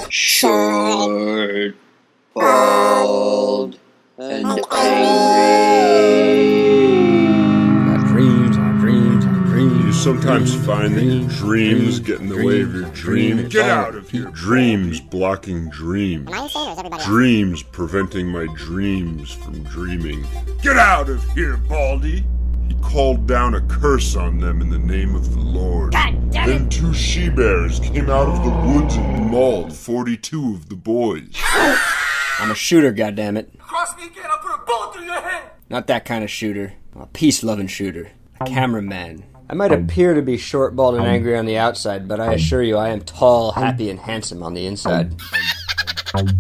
Short, bald, and angry. You sometimes find that your dreams get in the way of your dream. Get out of here! Dreams blocking dreams. Dreams preventing my dreams from dreaming. Get out of here, Baldy! He called down a curse on them in the name of the Lord. Then 2 she-bears came out of the woods and mauled 42 of the boys. I'm a shooter, goddammit. Cross me again, I'll put a bullet through your head! Not that kind of shooter. I'm a peace-loving shooter. A cameraman. I might appear to be short, bald, and angry on the outside, but I assure you I am tall, happy, and handsome on the inside.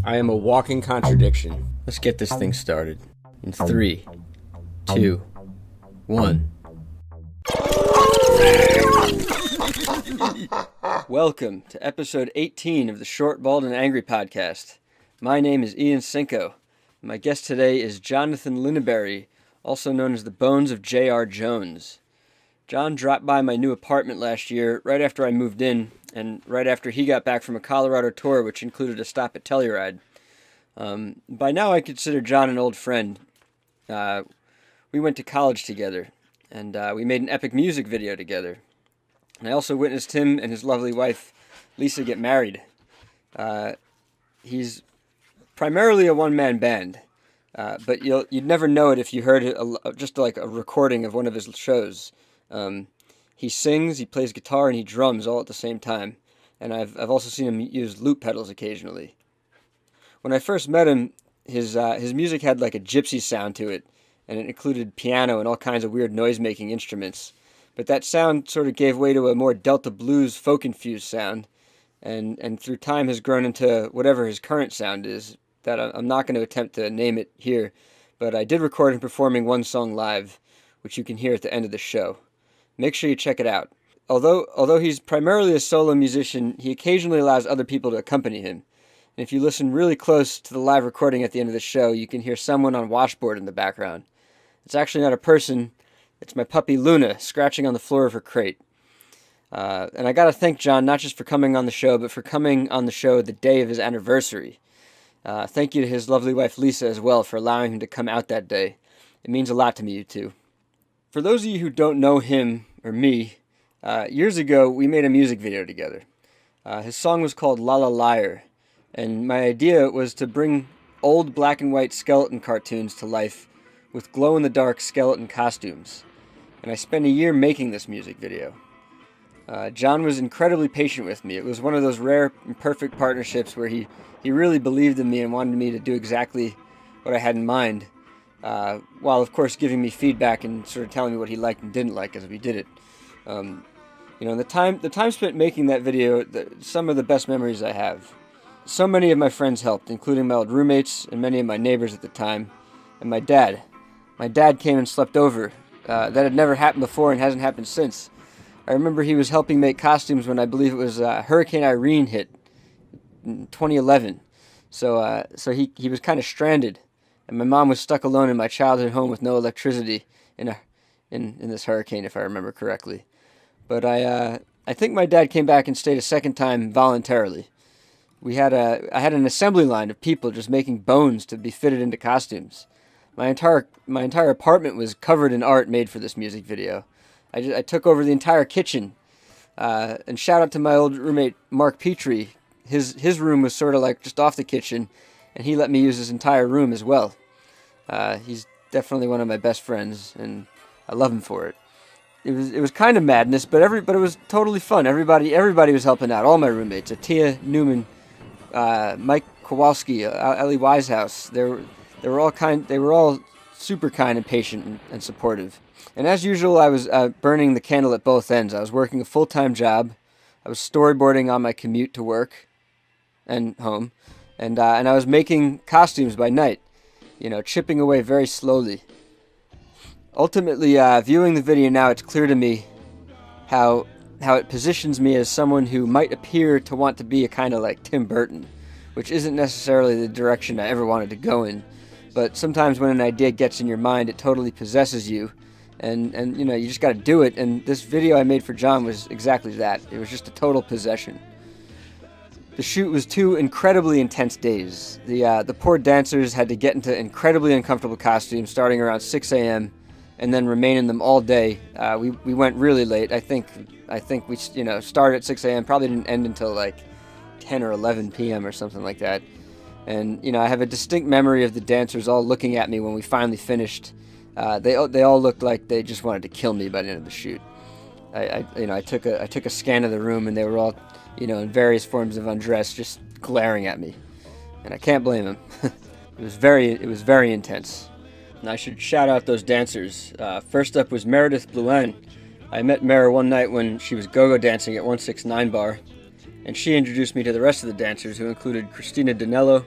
I am a walking contradiction. Let's get this thing started. In 3, 2, 1. Welcome to episode 18 of the Short, Bald, and Angry podcast. My name is Ian.studiocinco. My guest today is Jonathan Linneberry, also known as the Bones of J.R. Jones. John dropped by my new apartment last year, right after I moved in, and right after he got back from a Colorado tour, which included a stop at Telluride. By now I consider John an old friend. We went to college together, and we made an epic music video together. And I also witnessed him and his lovely wife, Lisa, get married. He's primarily a one-man band, but you'd never know it if you heard just like a recording of one of his shows. He sings, he plays guitar, and he drums all at the same time. And I've also seen him use loop pedals occasionally. When I first met him, his music had like a gypsy sound to it, and it included piano and all kinds of weird noise-making instruments. But that sound sort of gave way to a more Delta blues folk-infused sound, and through time has grown into whatever his current sound is, that I'm not going to attempt to name it here, but I did record him performing one song live, which you can hear at the end of the show. Make sure you check it out. Although he's primarily a solo musician, he occasionally allows other people to accompany him. And if you listen really close to the live recording at the end of the show, you can hear someone on washboard in the background. It's actually not a person, it's my puppy Luna scratching on the floor of her crate. And I gotta thank John not just for coming on the show, but for coming on the show the day of his anniversary. Thank you to his lovely wife Lisa as well for allowing him to come out that day. It means a lot to me, you two. For those of you who don't know him, or me, years ago we made a music video together. His song was called La La Liar, and my idea was to bring old black and white skeleton cartoons to life with glow-in-the-dark skeleton costumes. And I spent a year making this music video. John was incredibly patient with me. It was one of those rare and perfect partnerships where he really believed in me and wanted me to do exactly what I had in mind, while of course giving me feedback and sort of telling me what he liked and didn't like as we did it. The time spent making that video, some of the best memories I have. So many of my friends helped, including my old roommates and many of my neighbors at the time, and my dad. My dad came and slept over. That had never happened before and hasn't happened since. I remember he was helping make costumes when I believe it was Hurricane Irene hit in 2011. So he was kind of stranded, and my mom was stuck alone in my childhood home with no electricity in this hurricane, if I remember correctly. But I think my dad came back and stayed a second time voluntarily. I had an assembly line of people just making bones to be fitted into costumes. My entire apartment was covered in art made for this music video. I took over the entire kitchen, and shout out to my old roommate Mark Petrie. His room was sort of like just off the kitchen, and he let me use his entire room as well. He's definitely one of my best friends, and I love him for it. It was kind of madness, but it was totally fun. Everybody was helping out. All my roommates, Atia Newman, Mike Kowalski, Ellie Wisehouse. They were all super kind and patient and supportive. And as usual, I was burning the candle at both ends. I was working a full-time job. I was storyboarding on my commute to work and home, and I was making costumes by night, chipping away very slowly. Ultimately, viewing the video now, it's clear to me how it positions me as someone who might appear to want to be a kind of like Tim Burton, which isn't necessarily the direction I ever wanted to go in. But sometimes when an idea gets in your mind, it totally possesses you, and you just got to do it. And this video I made for John was exactly that. It was just a total possession. The shoot was 2 incredibly intense days. The poor dancers had to get into incredibly uncomfortable costumes starting around 6 a.m. and then remain in them all day. We went really late. I think we started at 6 a.m. Probably didn't end until like 10 or 11 p.m. or something like that. And I have a distinct memory of the dancers all looking at me when we finally finished. They all looked like they just wanted to kill me by the end of the shoot. I took a scan of the room, and they were all, in various forms of undress, just glaring at me, and I can't blame them. It was very intense. And I should shout out those dancers. First up was Meredith Bluen. I met Mara one night when she was go-go dancing at 169 Bar, and she introduced me to the rest of the dancers, who included Christina Danello,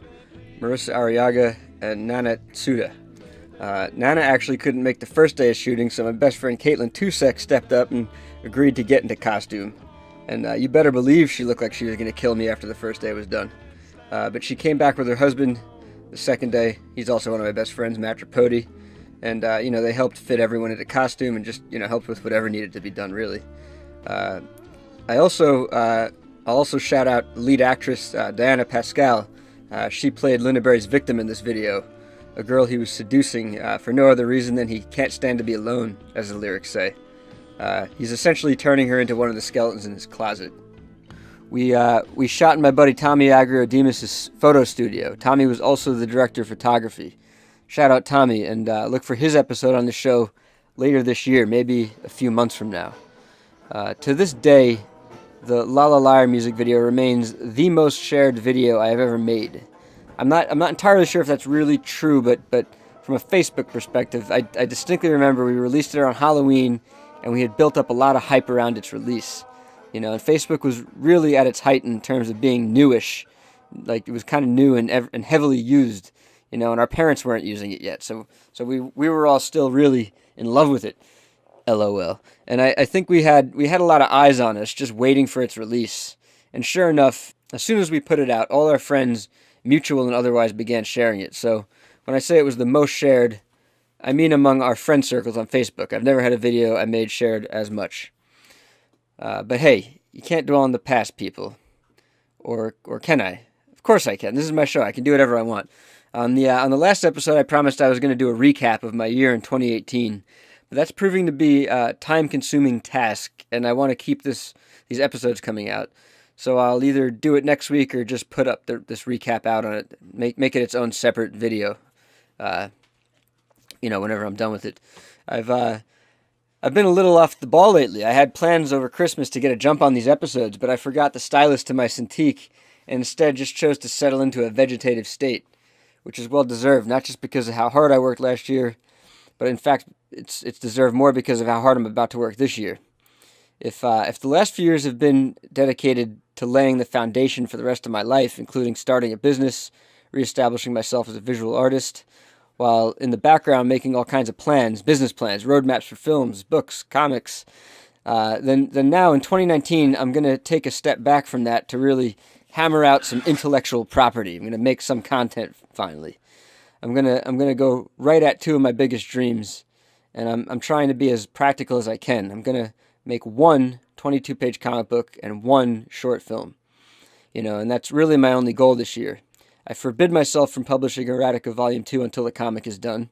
Marissa Arriaga, and Nana Tsuda. Nana actually couldn't make the first day of shooting, so my best friend Caitlin Tusek stepped up and agreed to get into costume. And you better believe she looked like she was going to kill me after the first day was done. But she came back with her husband the second day. He's also one of my best friends, Matt Tripodi. And, they helped fit everyone into costume and just, helped with whatever needed to be done, really. I'll also shout out lead actress Diana Pascal. She played Lindaberry's victim in this video, a girl he was seducing for no other reason than he can't stand to be alone, as the lyrics say. He's essentially turning her into one of the skeletons in his closet. We shot in my buddy Tommy Agrio-Demas' photo studio. Tommy was also the director of photography. Shout out Tommy, and look for his episode on the show later this year, maybe a few months from now. To this day, the La La Liar music video remains the most shared video I have ever made. I'm not entirely sure if that's really true, but from a Facebook perspective, I distinctly remember we released it around Halloween, and we had built up a lot of hype around its release. And Facebook was really at its height in terms of being newish. Like, it was kind of new and heavily used, and our parents weren't using it yet. So we were all still really in love with it. LOL. And I think we had a lot of eyes on us just waiting for its release. And sure enough, as soon as we put it out, all our friends, mutual and otherwise, began sharing it. So when I say it was the most shared, I mean among our friend circles on Facebook. I've never had a video I made shared as much. But hey, you can't dwell on the past, people. Or can I? Of course I can. This is my show. I can do whatever I want. On the last episode, I promised I was going to do a recap of my year in 2018. But that's proving to be a time-consuming task, and I want to keep these episodes coming out. So I'll either do it next week or just put up this recap out on it, make it its own separate video. Whenever I'm done with it. I've been a little off the ball lately. I had plans over Christmas to get a jump on these episodes, but I forgot the stylus to my Cintiq, and instead just chose to settle into a vegetative state, which is well deserved, not just because of how hard I worked last year, but in fact, it's deserved more because of how hard I'm about to work this year. If the last few years have been dedicated to laying the foundation for the rest of my life, including starting a business, reestablishing myself as a visual artist, while in the background making all kinds of plans, business plans, roadmaps for films, books, comics, then now in 2019, I'm going to take a step back from that to really hammer out some intellectual property. I'm going to make some content finally. I'm gonna go right at 2 of my biggest dreams, and I'm trying to be as practical as I can. I'm gonna make 1 22-page comic book and 1 short film, and that's really my only goal this year. I forbid myself from publishing Erotica Volume 2 until the comic is done,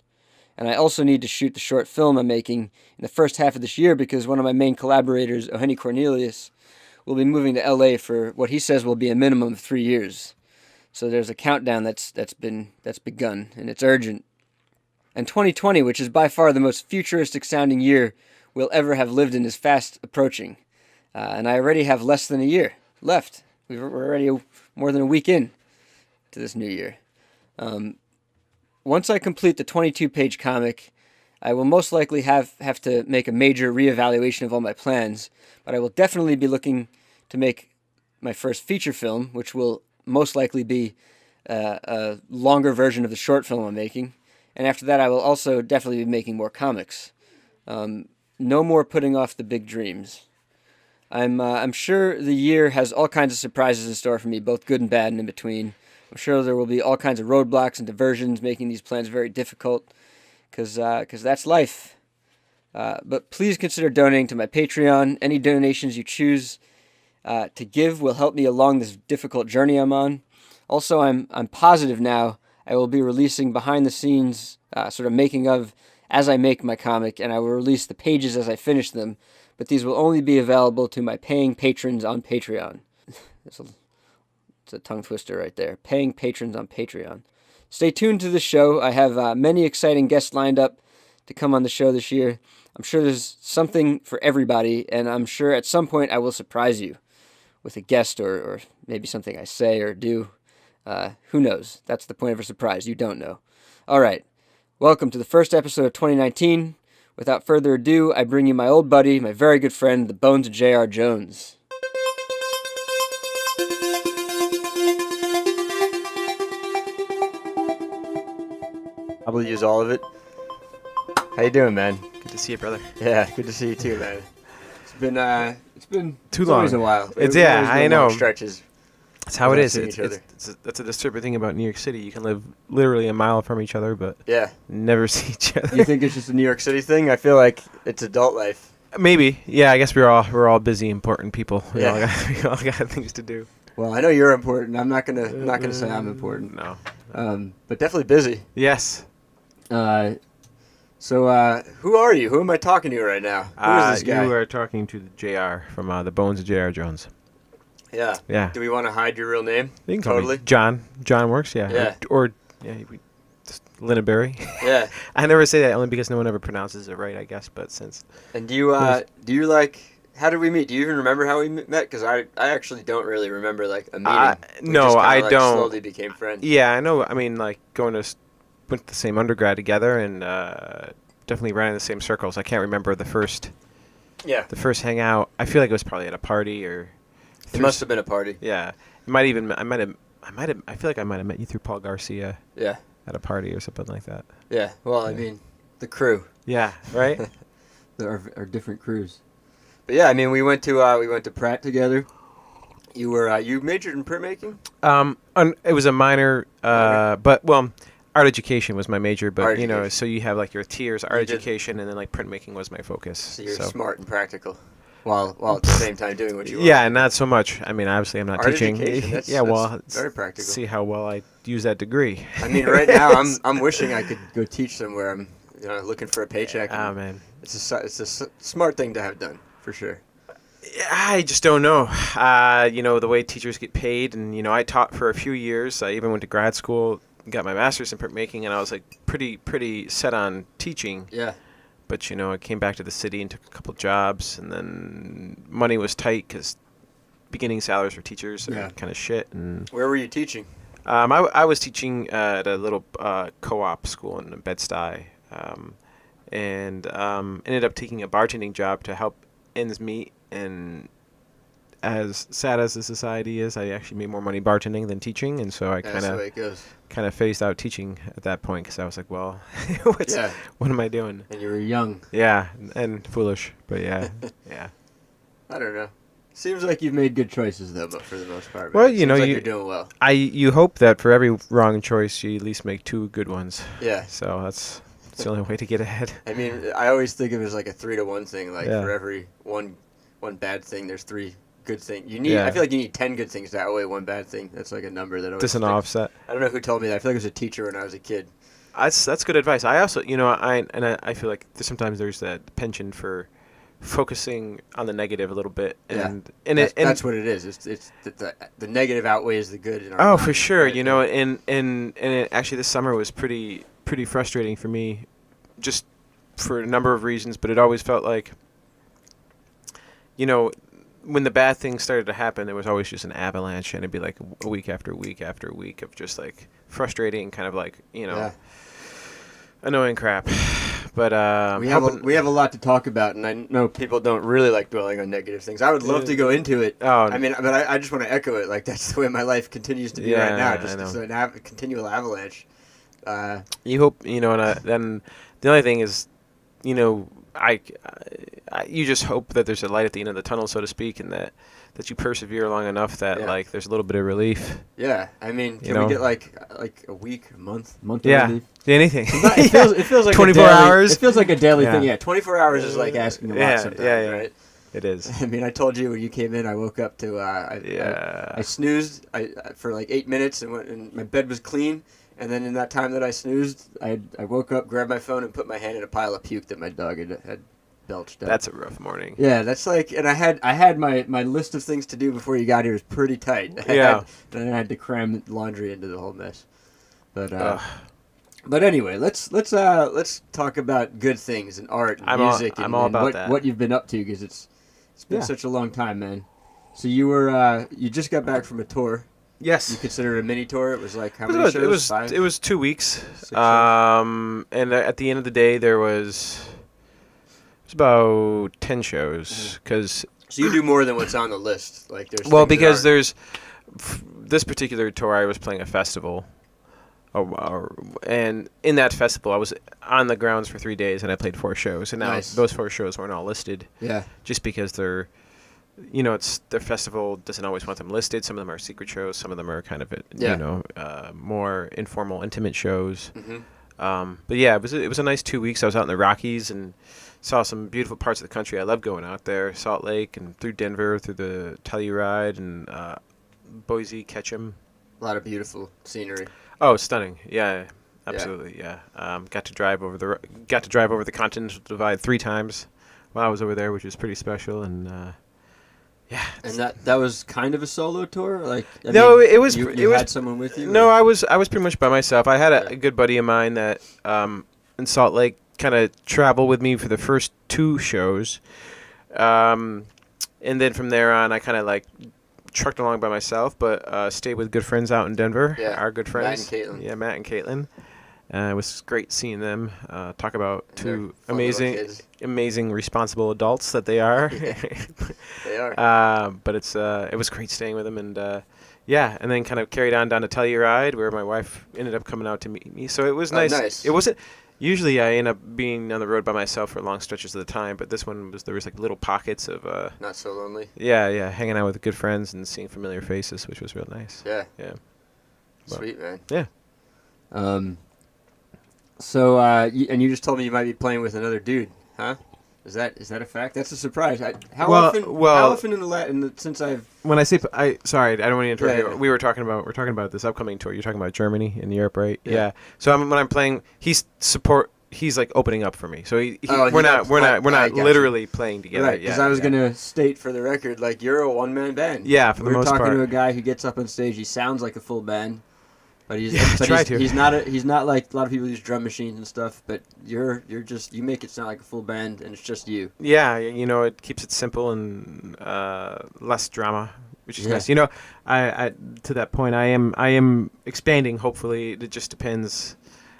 and I also need to shoot the short film I'm making in the first half of this year because one of my main collaborators, Oheni Cornelius, will be moving to LA for what he says will be a minimum of 3 years. So there's a countdown that's begun, and it's urgent. And 2020, which is by far the most futuristic sounding year we'll ever have lived in, is fast approaching. And I already have less than a year left. We're already more than a week in to this new year. Once I complete the 22-page comic, I will most likely have to make a major reevaluation of all my plans, but I will definitely be looking to make my first feature film, which will most likely be a longer version of the short film I'm making. And after that, I will also definitely be making more comics. No more putting off the big dreams. I'm sure the year has all kinds of surprises in store for me, both good and bad and in between. I'm sure there will be all kinds of roadblocks and diversions, making these plans very difficult, because that's life. But please consider donating to my Patreon. Any donations you choose to give will help me along this difficult journey I'm on. Also, I'm positive now I will be releasing behind the scenes, sort of making of as I make my comic, and I will release the pages as I finish them, but these will only be available to my paying patrons on Patreon. It's a tongue twister right there. Paying patrons on Patreon. Stay tuned to the show. I have many exciting guests lined up to come on the show this year. I'm sure there's something for everybody, and I'm sure at some point I will surprise you with a guest or maybe something I say or do. Who knows? That's the point of a surprise. You don't know. All right. Welcome to the first episode of 2019. Without further ado, I bring you my old buddy, my very good friend, the Bones of J.R. Jones. I will use all of it. How you doing, man? Good to see you, brother. Yeah, good to see you too, man. It's been too long. Always a while. It's I know. Stretches. That's how it is. That's a disturbing thing about New York City. You can live literally a mile from each other, but never see each other. You think it's just a New York City thing? I feel like it's adult life. Maybe. Yeah, I guess we're all busy, important people. We Yeah. all got things to do. Well, I know you're important. I'm not gonna say I'm important. No. But definitely busy. Yes. So who are you? Who am I talking to right now? Who is this guy? You are talking to the JR from the Bones of J.R. Jones. Yeah. Yeah. Do we want to hide your real name? You can call Totally. me John. John works. Yeah. Yeah. Or just Linnaberry. Yeah. I never say that only because no one ever pronounces it right, I guess. But since. And do you like? How did we meet? Do you even remember how we met? Because I actually don't really remember like a meeting. No, I don't. Slowly became friends. Yeah, I know. I mean, like went to the same undergrad together and definitely ran in the same circles. I can't remember the first hangout. I feel like it was probably at a party or. It must have been a party. Yeah, it might even. I feel like I might have met you through Paul Garcia. Yeah. At a party or something like that. Yeah. Well, I mean, the crew. Yeah. Right. There are different crews. But yeah, I mean, we went to Pratt together. You majored in printmaking? It was a minor, but art education was my major. But Art education. so you have like your tiers, art education, and then like printmaking was my focus. So you're smart and practical, while at the same time doing what you want. Yeah, not so much. I mean, obviously, I'm not art teaching. Education, that's very practical. See how well I use that degree. I mean, right now I'm wishing I could go teach somewhere. I'm looking for a paycheck. Ah, man, it's a smart thing to have done for sure. I just don't know. The way teachers get paid, and I taught for a few years. I even went to grad school, got my master's in printmaking, and I was like pretty set on teaching. Yeah. But I came back to the city and took a couple jobs, and then money was tight because beginning salaries for teachers are kind of shit. And where were you teaching? I was teaching at a little co-op school in Bed-Stuy, and ended up taking a bartending job to help ends meet. And as sad as the society is, I actually made more money bartending than teaching, and so I That's the way it goes. kind of phased out teaching at that point because I was like, well, what am I doing? And you were young. Yeah, and foolish, but yeah. I don't know. Seems like you've made good choices though, but for the most part. Well, Seems like you're doing well. You hope that for every wrong choice, you at least make two good ones. Yeah. So that's the only way to get ahead. I mean, I always think of it as like a 3-to-1 thing. Like for every one bad thing, there's 3 good things. I feel like you need 10 good things to outweigh one bad thing. That's like a number that always. Just an offset. I don't know who told me that. I feel like it was a teacher when I was a kid. That's good advice. I also, I feel like sometimes there's that penchant for focusing on the negative a little bit, and that's what it is. It's the negative outweighs the good in our mind, for sure. right? And actually this summer was pretty frustrating for me, just for a number of reasons. But it always felt like, when the bad things started to happen, it was always just an avalanche, and it'd be like a week after week after week of just like frustrating, kind of like annoying crap. But we have a lot to talk about, and I know people don't really like dwelling on negative things. I would love to go into it. I mean, but I just want to echo it. Like that's the way my life continues to be right now. Just it's a continual avalanche. You hope and then the only thing is, you just hope that there's a light at the end of the tunnel, so to speak, and that you persevere long enough that like there's a little bit of relief. Yeah, I mean, can we get like a week, a month of relief? Anything. It feels like 24 hours. It feels like a daily thing. Yeah, 24 hours is like asking a lot sometimes, right? It is. I mean, I told you when you came in, I woke up to I snoozed for like 8 minutes and my bed was clean. And then in that time that I snoozed, I woke up, grabbed my phone, and put my hand in a pile of puke that my dog had belched out. That's a rough morning. Yeah, that's like, and I had my list of things to do before you got here was pretty tight. Yeah. And I had to cram laundry into the whole mess. But anyway, let's talk about good things and art and music and what you've been up to, because it's been such a long time, man. So you just got back from a tour. Yes. You consider it a mini tour? It was like how many shows? It was 2 weeks. And at the end of the day, it was about 10 shows. So you do more than what's on the list. Like because there's this particular tour, I was playing a festival. And in that festival, I was on the grounds for 3 days, and I played 4 shows. And now those 4 shows weren't all listed. Yeah. Just because they're... it's their festival doesn't always want them listed. Some of them are secret shows. Some of them are kind of more informal, intimate shows. Mm-hmm. But yeah, it was a nice 2 weeks. I was out in the Rockies and saw some beautiful parts of the country. I love going out there, Salt Lake and through Denver, through the Telluride and Boise, Ketchum. A lot of beautiful scenery. Oh, stunning! Yeah, absolutely. Yeah, got to drive over the Continental Divide 3 times while I was over there, which was pretty special and. Yeah, and that was kind of a solo tour, like it was. You had someone with you? No, I was pretty much by myself. I had a good buddy of mine that in Salt Lake kind of traveled with me for the first 2 shows, and then from there on, I kind of like trucked along by myself, but stayed with good friends out in Denver. Yeah, our good friends. Matt and Caitlin. Yeah, Matt and Caitlin. It was great seeing them. Talk about 2 amazing, responsible adults that they are. They are. But it was great staying with them, and and then kind of carried on down to Telluride, where my wife ended up coming out to meet me. So it was nice. Nice. It wasn't. Usually, I end up being on the road by myself for long stretches of the time, but this one there was like little pockets of. Not so lonely. Yeah, hanging out with good friends and seeing familiar faces, which was real nice. Yeah. Yeah. Sweet, man. Yeah. So, and you just told me you might be playing with another dude, huh? Is that a fact? That's a surprise. How often since I've... When I say... sorry, I don't want to interrupt you. We're talking about this upcoming tour. You're talking about Germany and Europe, right? Yeah. So when I'm playing, he's like opening up for me. So we're not literally playing together. Right, because I was going to state for the record, like, you're a one-man band. Yeah, for the most part. We're talking to a guy who gets up on stage, he sounds like a full band. But he's not like a lot of people use drum machines and stuff. But you make it sound like a full band, and it's just you. Yeah, it keeps it simple and less drama, which is nice. I to that point, I am expanding. Hopefully, it just depends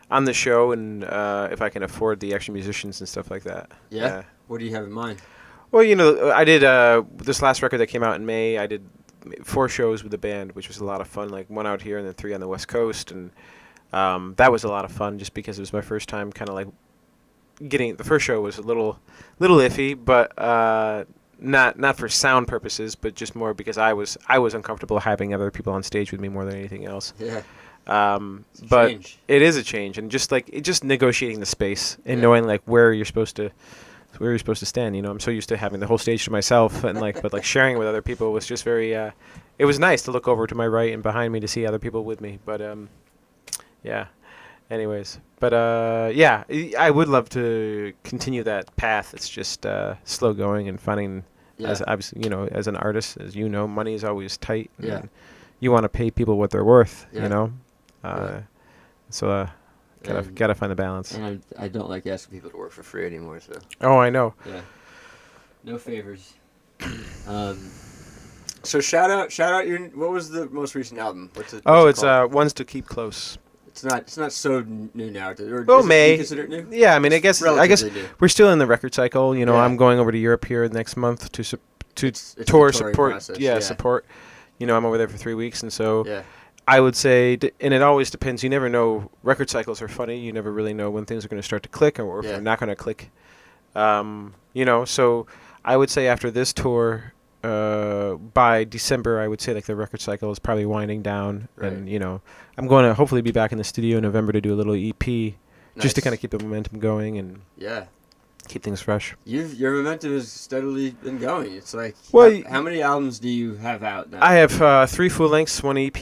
on the show and if I can afford the extra musicians and stuff like that. Yeah. What do you have in mind? Well, I did this last record that came out in May. I did 4 shows with the band, which was a lot of fun, like 1 out here and then 3 on the West Coast, and that was a lot of fun just because it was my first time kind of like the first show was a little iffy, but not for sound purposes, but just more because I was uncomfortable having other people on stage with me more than anything else. Yeah. But change. It is a change, and just negotiating the space and knowing like where you're supposed to stand. I'm so used to having the whole stage to myself, and but sharing with other people was just very. It was nice to look over to my right and behind me to see other people with me. But yeah. Anyways, but I would love to continue that path. It's just slow going and finding. As obviously, as an artist, as money is always tight. And you want to pay people what they're worth. So. Gotta find the balance. And I don't like asking people to work for free anymore. So. Oh, I know. Yeah. No favors. So shout out your. What was the most recent album? What's it called? Ones to Keep Close. It's not so new now. Or well, do you consider it new? Yeah, I mean, I guess new. We're still in the record cycle. I'm going over to Europe here next month to tour support. Process, support. I'm over there for 3 weeks, and so. Yeah. I would say, and it always depends. You never know. Record cycles are funny. You never really know when things are going to start to click or if they're not going to click. So I would say after this tour, by December, I would say like the record cycle is probably winding down. Right. And, I'm going to hopefully be back in the studio in November to do a little EP just to kind of keep the momentum going. And keep things fresh. Your momentum has steadily been going. It's like, Well, how many albums do you have out now? I have 3 full lengths, 1 EP.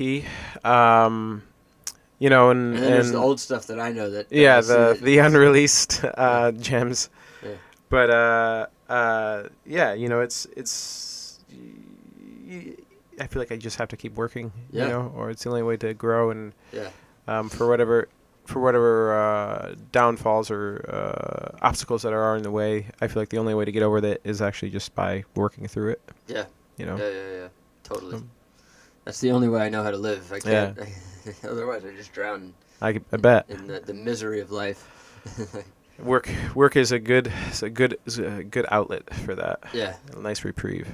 You know, and then there's the old stuff that I know that. Yeah, the unreleased gems. Yeah. But yeah, you know, it's. I feel like I just have to keep working, Yeah. you know, or it's the only way to grow. And Yeah. for whatever downfalls or obstacles that are in the way, I feel like the only way to get over that is actually just by working through it. Yeah. You know. Yeah. Totally. That's the only way I know how to live. I can't. Yeah. Otherwise, I just drown. I bet. In the misery of life. Work is a good outlet for that. Yeah. A nice reprieve.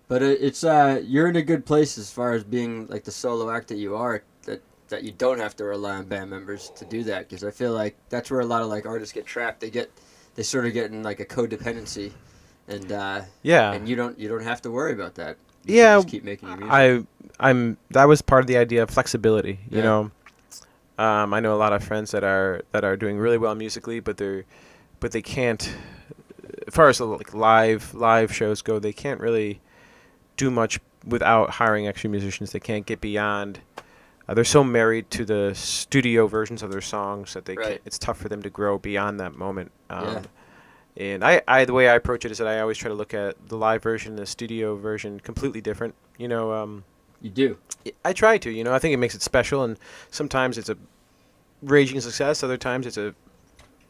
But it's you're in a good place as far as being like the solo act that you are, that you don't have to rely on band members to do that, because I feel like that's where a lot of like artists get trapped. They sort of get in like a codependency, and and you don't have to worry about that. You can just keep making your music. That was part of the idea of flexibility. You Yeah. know, I know a lot of friends that are doing really well musically, but they can't. As far as like live shows go, they can't really do much without hiring extra musicians. They can't get beyond. They're so married to the studio versions of their songs that it's tough for them to grow beyond that moment. And the way I approach it is that I always try to look at the live version and the studio version completely different. You know, You do. I try to. You know, I think it makes it special, and sometimes it's a raging success. Other times it's a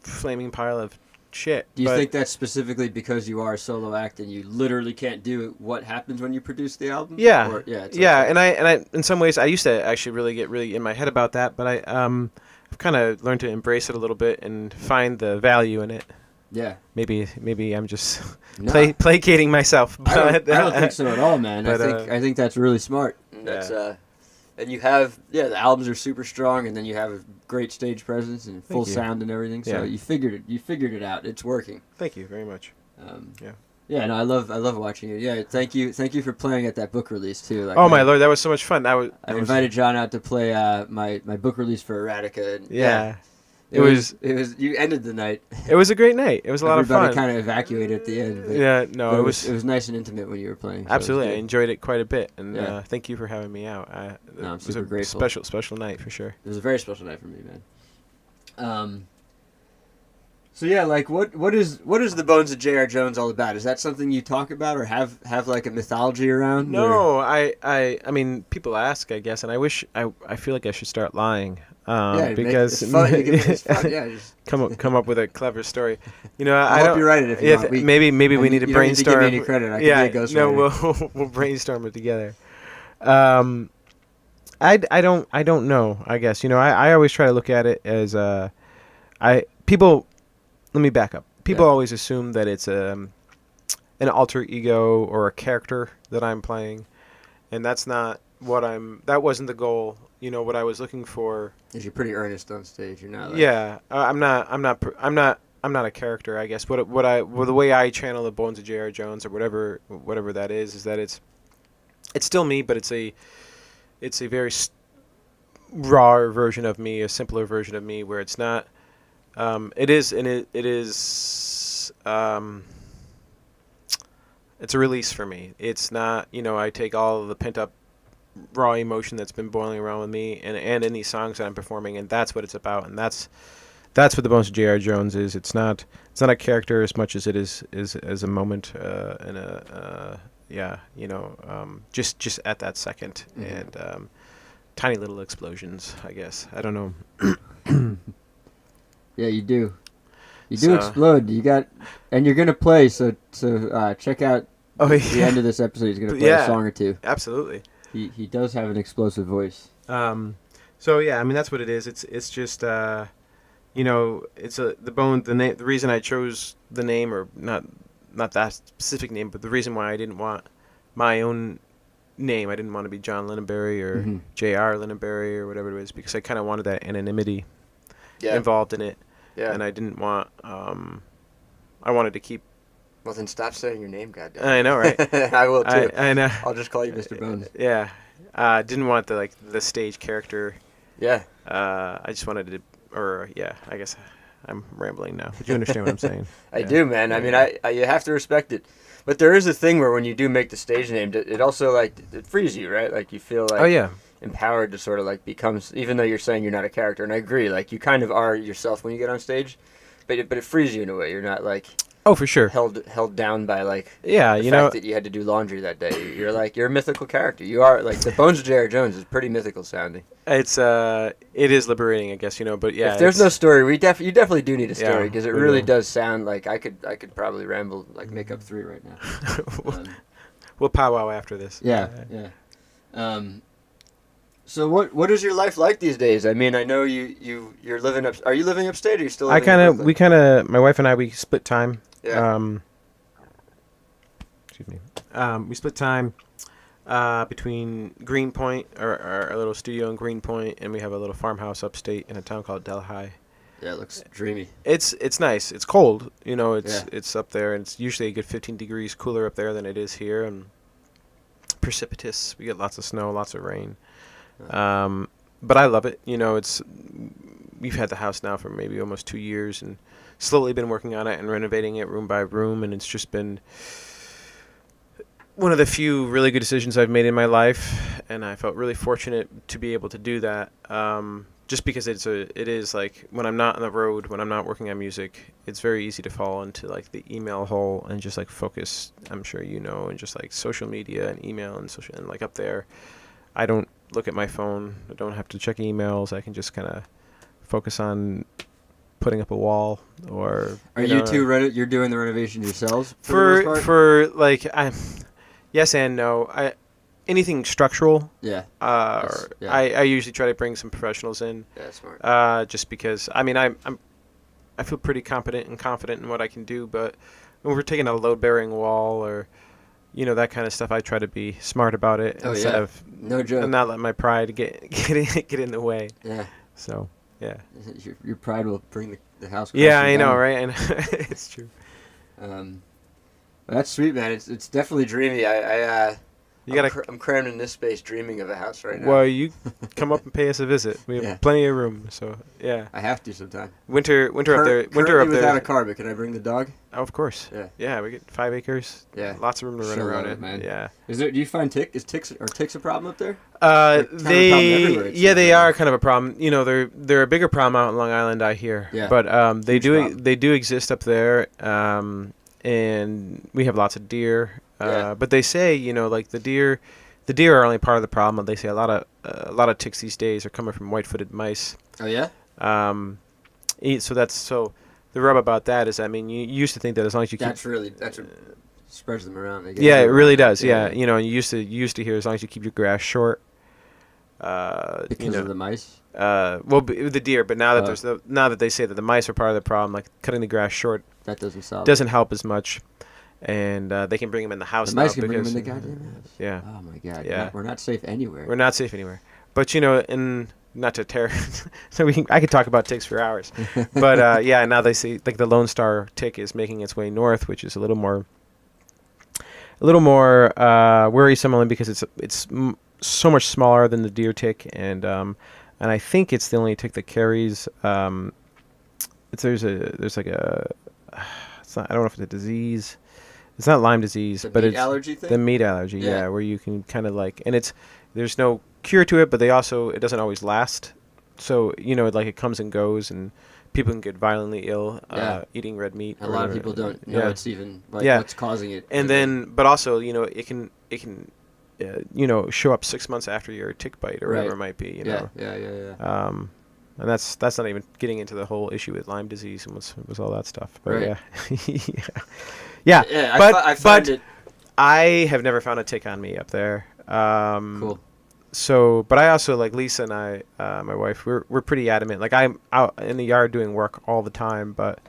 flaming pile of shit. Do you think that's specifically because you are a solo act and you literally can't do what happens when you produce the album? Yeah, Or, yeah, it's yeah. okay. And I, in some ways, I used to actually really get in my head about that, but I've kind of learned to embrace it a little bit and find the value in it. Yeah. Maybe I'm just No. placating myself. But I don't think so at all, man. But, I think that's really smart. That's and you have the albums are super strong, and then you have a great stage presence and full you. sound and everything. So Yeah. you figured it out. It's working. Thank you very much. Yeah. Yeah, no, I love watching it. Yeah, thank you for playing at that book release too. Like, Oh my lord, that was so much fun. I invited John out to play my book release for Erotica. And, Yeah. It was you ended the night. It was a great night. It was a lot of fun. Everybody kind of evacuated at the end. But, Yeah, no, but it was it was nice and intimate when you were playing. So absolutely. I it was good. enjoyed it quite a bit, and Yeah. thank you for having me out. I'm it was super a grateful. special night for sure. It was a very special night for me, man. So yeah, like what is the Bones of J.R. Jones all about? Is that something you talk about or have like a mythology around? No, I mean, people ask, I guess, and I wish I feel like I should start lying. Because it's fun. It's fun. Yeah, just come up with a clever story. You know, I'll help you write it if you want. Maybe we need to you brainstorm. don't need to give me any credit. I can be a ghostwriter. we'll brainstorm it together. I don't know. I guess I always try to look at it as people. Let me back up. People always assume that it's an alter ego or a character that I'm playing, and that's not what I'm. That wasn't the goal. You know what I was looking for. Is you're pretty earnest on stage. You're not. Like, Yeah, I'm not a character. I guess the way I channel the Bones of J.R. Jones or whatever that is that it's still me, but it's a very raw version of me, a simpler version of me, where it's not. It is it's a release for me. It's not. I take all of the pent up raw emotion that's been boiling around with me and in these songs that I'm performing, and that's what it's about, and that's what the Bones of J.R. Jones is. It's not a character as much as it is a moment and just at that second. Mm-hmm. And tiny little explosions, I guess. I don't know. Yeah, you do. You do explode. You got, and you're gonna play. So check out the end of this episode. He's gonna play a song or two. Absolutely. He does have an explosive voice. So yeah, I mean that's what it is. It's just it's the bone. The reason I chose the name, or not that specific name, but the reason why I didn't want my own name. I didn't want to be John Lindenberry or J.R. Lindenberry or whatever it was, because I kind of wanted that anonymity involved in it. Yeah. And I didn't want. I wanted to keep. Well, then stop saying your name, goddamn. I know, right? I will too. I know. I'll just call you Mr. Bones. Yeah. Didn't want the stage character. Yeah. I just wanted to, I guess I'm rambling now. But you understand what I'm saying? I do, man. I mean, I you have to respect it. But there is a thing where when you do make the stage name, it also like it frees you, right? Like you feel like Oh yeah. empowered to sort of like become, even though you're saying you're not a character, and I agree, like you kind of are yourself when you get on stage, but it frees you in a way. You're not like Oh, for sure. held down by like Yeah, the you fact know. that you had to do laundry that day. You're like you're a mythical character. You are like the Bones of J.R. Jones is pretty mythical sounding. It is liberating, I guess, but yeah. If there's no story, you definitely do need a Yeah, story because it we really do. does sound like I could probably ramble like make up 3 right now. We'll powwow after this. Yeah. So what is your life like these days? I mean, I know you're living up. Are you living upstate? Or are you still? My wife and I, we split time. Yeah. Excuse me. We split time between Greenpoint, our little studio in Greenpoint, and we have a little farmhouse upstate in a town called Delhi. Yeah, it looks dreamy. It's nice. It's cold. Yeah. It's up there, and it's usually a good 15 degrees cooler up there than it is here, and precipitous. We get lots of snow, lots of rain. But I love it. We've had the house now for maybe almost 2 years, and slowly been working on it and renovating it room by room, and it's just been one of the few really good decisions I've made in my life, and I felt really fortunate to be able to do that. Just because it is like when I'm not on the road, when I'm not working on music, it's very easy to fall into like the email hole and just like focus. I'm sure and just like social media and email and social, and like up there, I don't look at my phone. I don't have to check emails. I can just kind of focus on putting up a wall or. Are you two you're doing the renovation yourselves Yes and no. Anything structural. Yeah. I usually try to bring some professionals in. Yeah, smart. Just because I feel pretty competent and confident in what I can do, but when we're taking a load-bearing wall or that kind of stuff, I try to be smart about it instead of no joke and not let my pride get in the way. Yeah. So yeah. Your pride will bring the house. Yeah, I crashing know, down. right? And it's true. That's sweet, man. It's definitely dreamy. I'm crammed in this space, dreaming of a house right now. Well, you come up and pay us a visit. We have plenty of room, so yeah. I have to sometime. Winter up there. Without a car, but can I bring the dog? Oh, of course. Yeah. We get 5 acres. Yeah. Lots of room to run around it, man. Yeah. Do you find ticks a problem up there? They are kind of a problem. They're a bigger problem out in Long Island, I hear. Yeah. But they problem. do exist up there. And we have lots of deer. But they say, like the deer are only part of the problem. They say a lot of ticks these days are coming from white-footed mice. Oh yeah. So the rub about that is, you used to think that as long as you keep. That's what spreads them around. It really does. Yeah. You used to hear as long as you keep your grass short. Because of the mice. The deer, but now that now that they say that the mice are part of the problem, like cutting the grass short, that doesn't help as much. And they can bring them in the house. The now mice can bring them because, in the goddamn house. Yeah. Oh my god. Yeah. We're not safe anywhere. We're not safe anywhere. But and not to tear. So I could talk about ticks for hours. But now they say like the Lone Star tick is making its way north, which is a little more worrisome only because it's so much smaller than the deer tick, and I think it's the only tick that carries. There's like a. It's not, I don't know if it's a disease. It's not Lyme disease, but it's allergy thing? The meat allergy. Yeah, where you can kind of like, and there's no cure to it, but it doesn't always last. So it comes and goes, and people can get violently ill eating red meat. A lot of people don't know it's even what's causing it. And then, but also, it can show up 6 months after your tick bite or whatever it might be. Yeah. And that's not even getting into the whole issue with Lyme disease and what's all that stuff. But yeah. I have never found a tick on me up there. Cool. So, but I also, like Lisa and I, my wife, we're pretty adamant. Like I'm out in the yard doing work all the time, but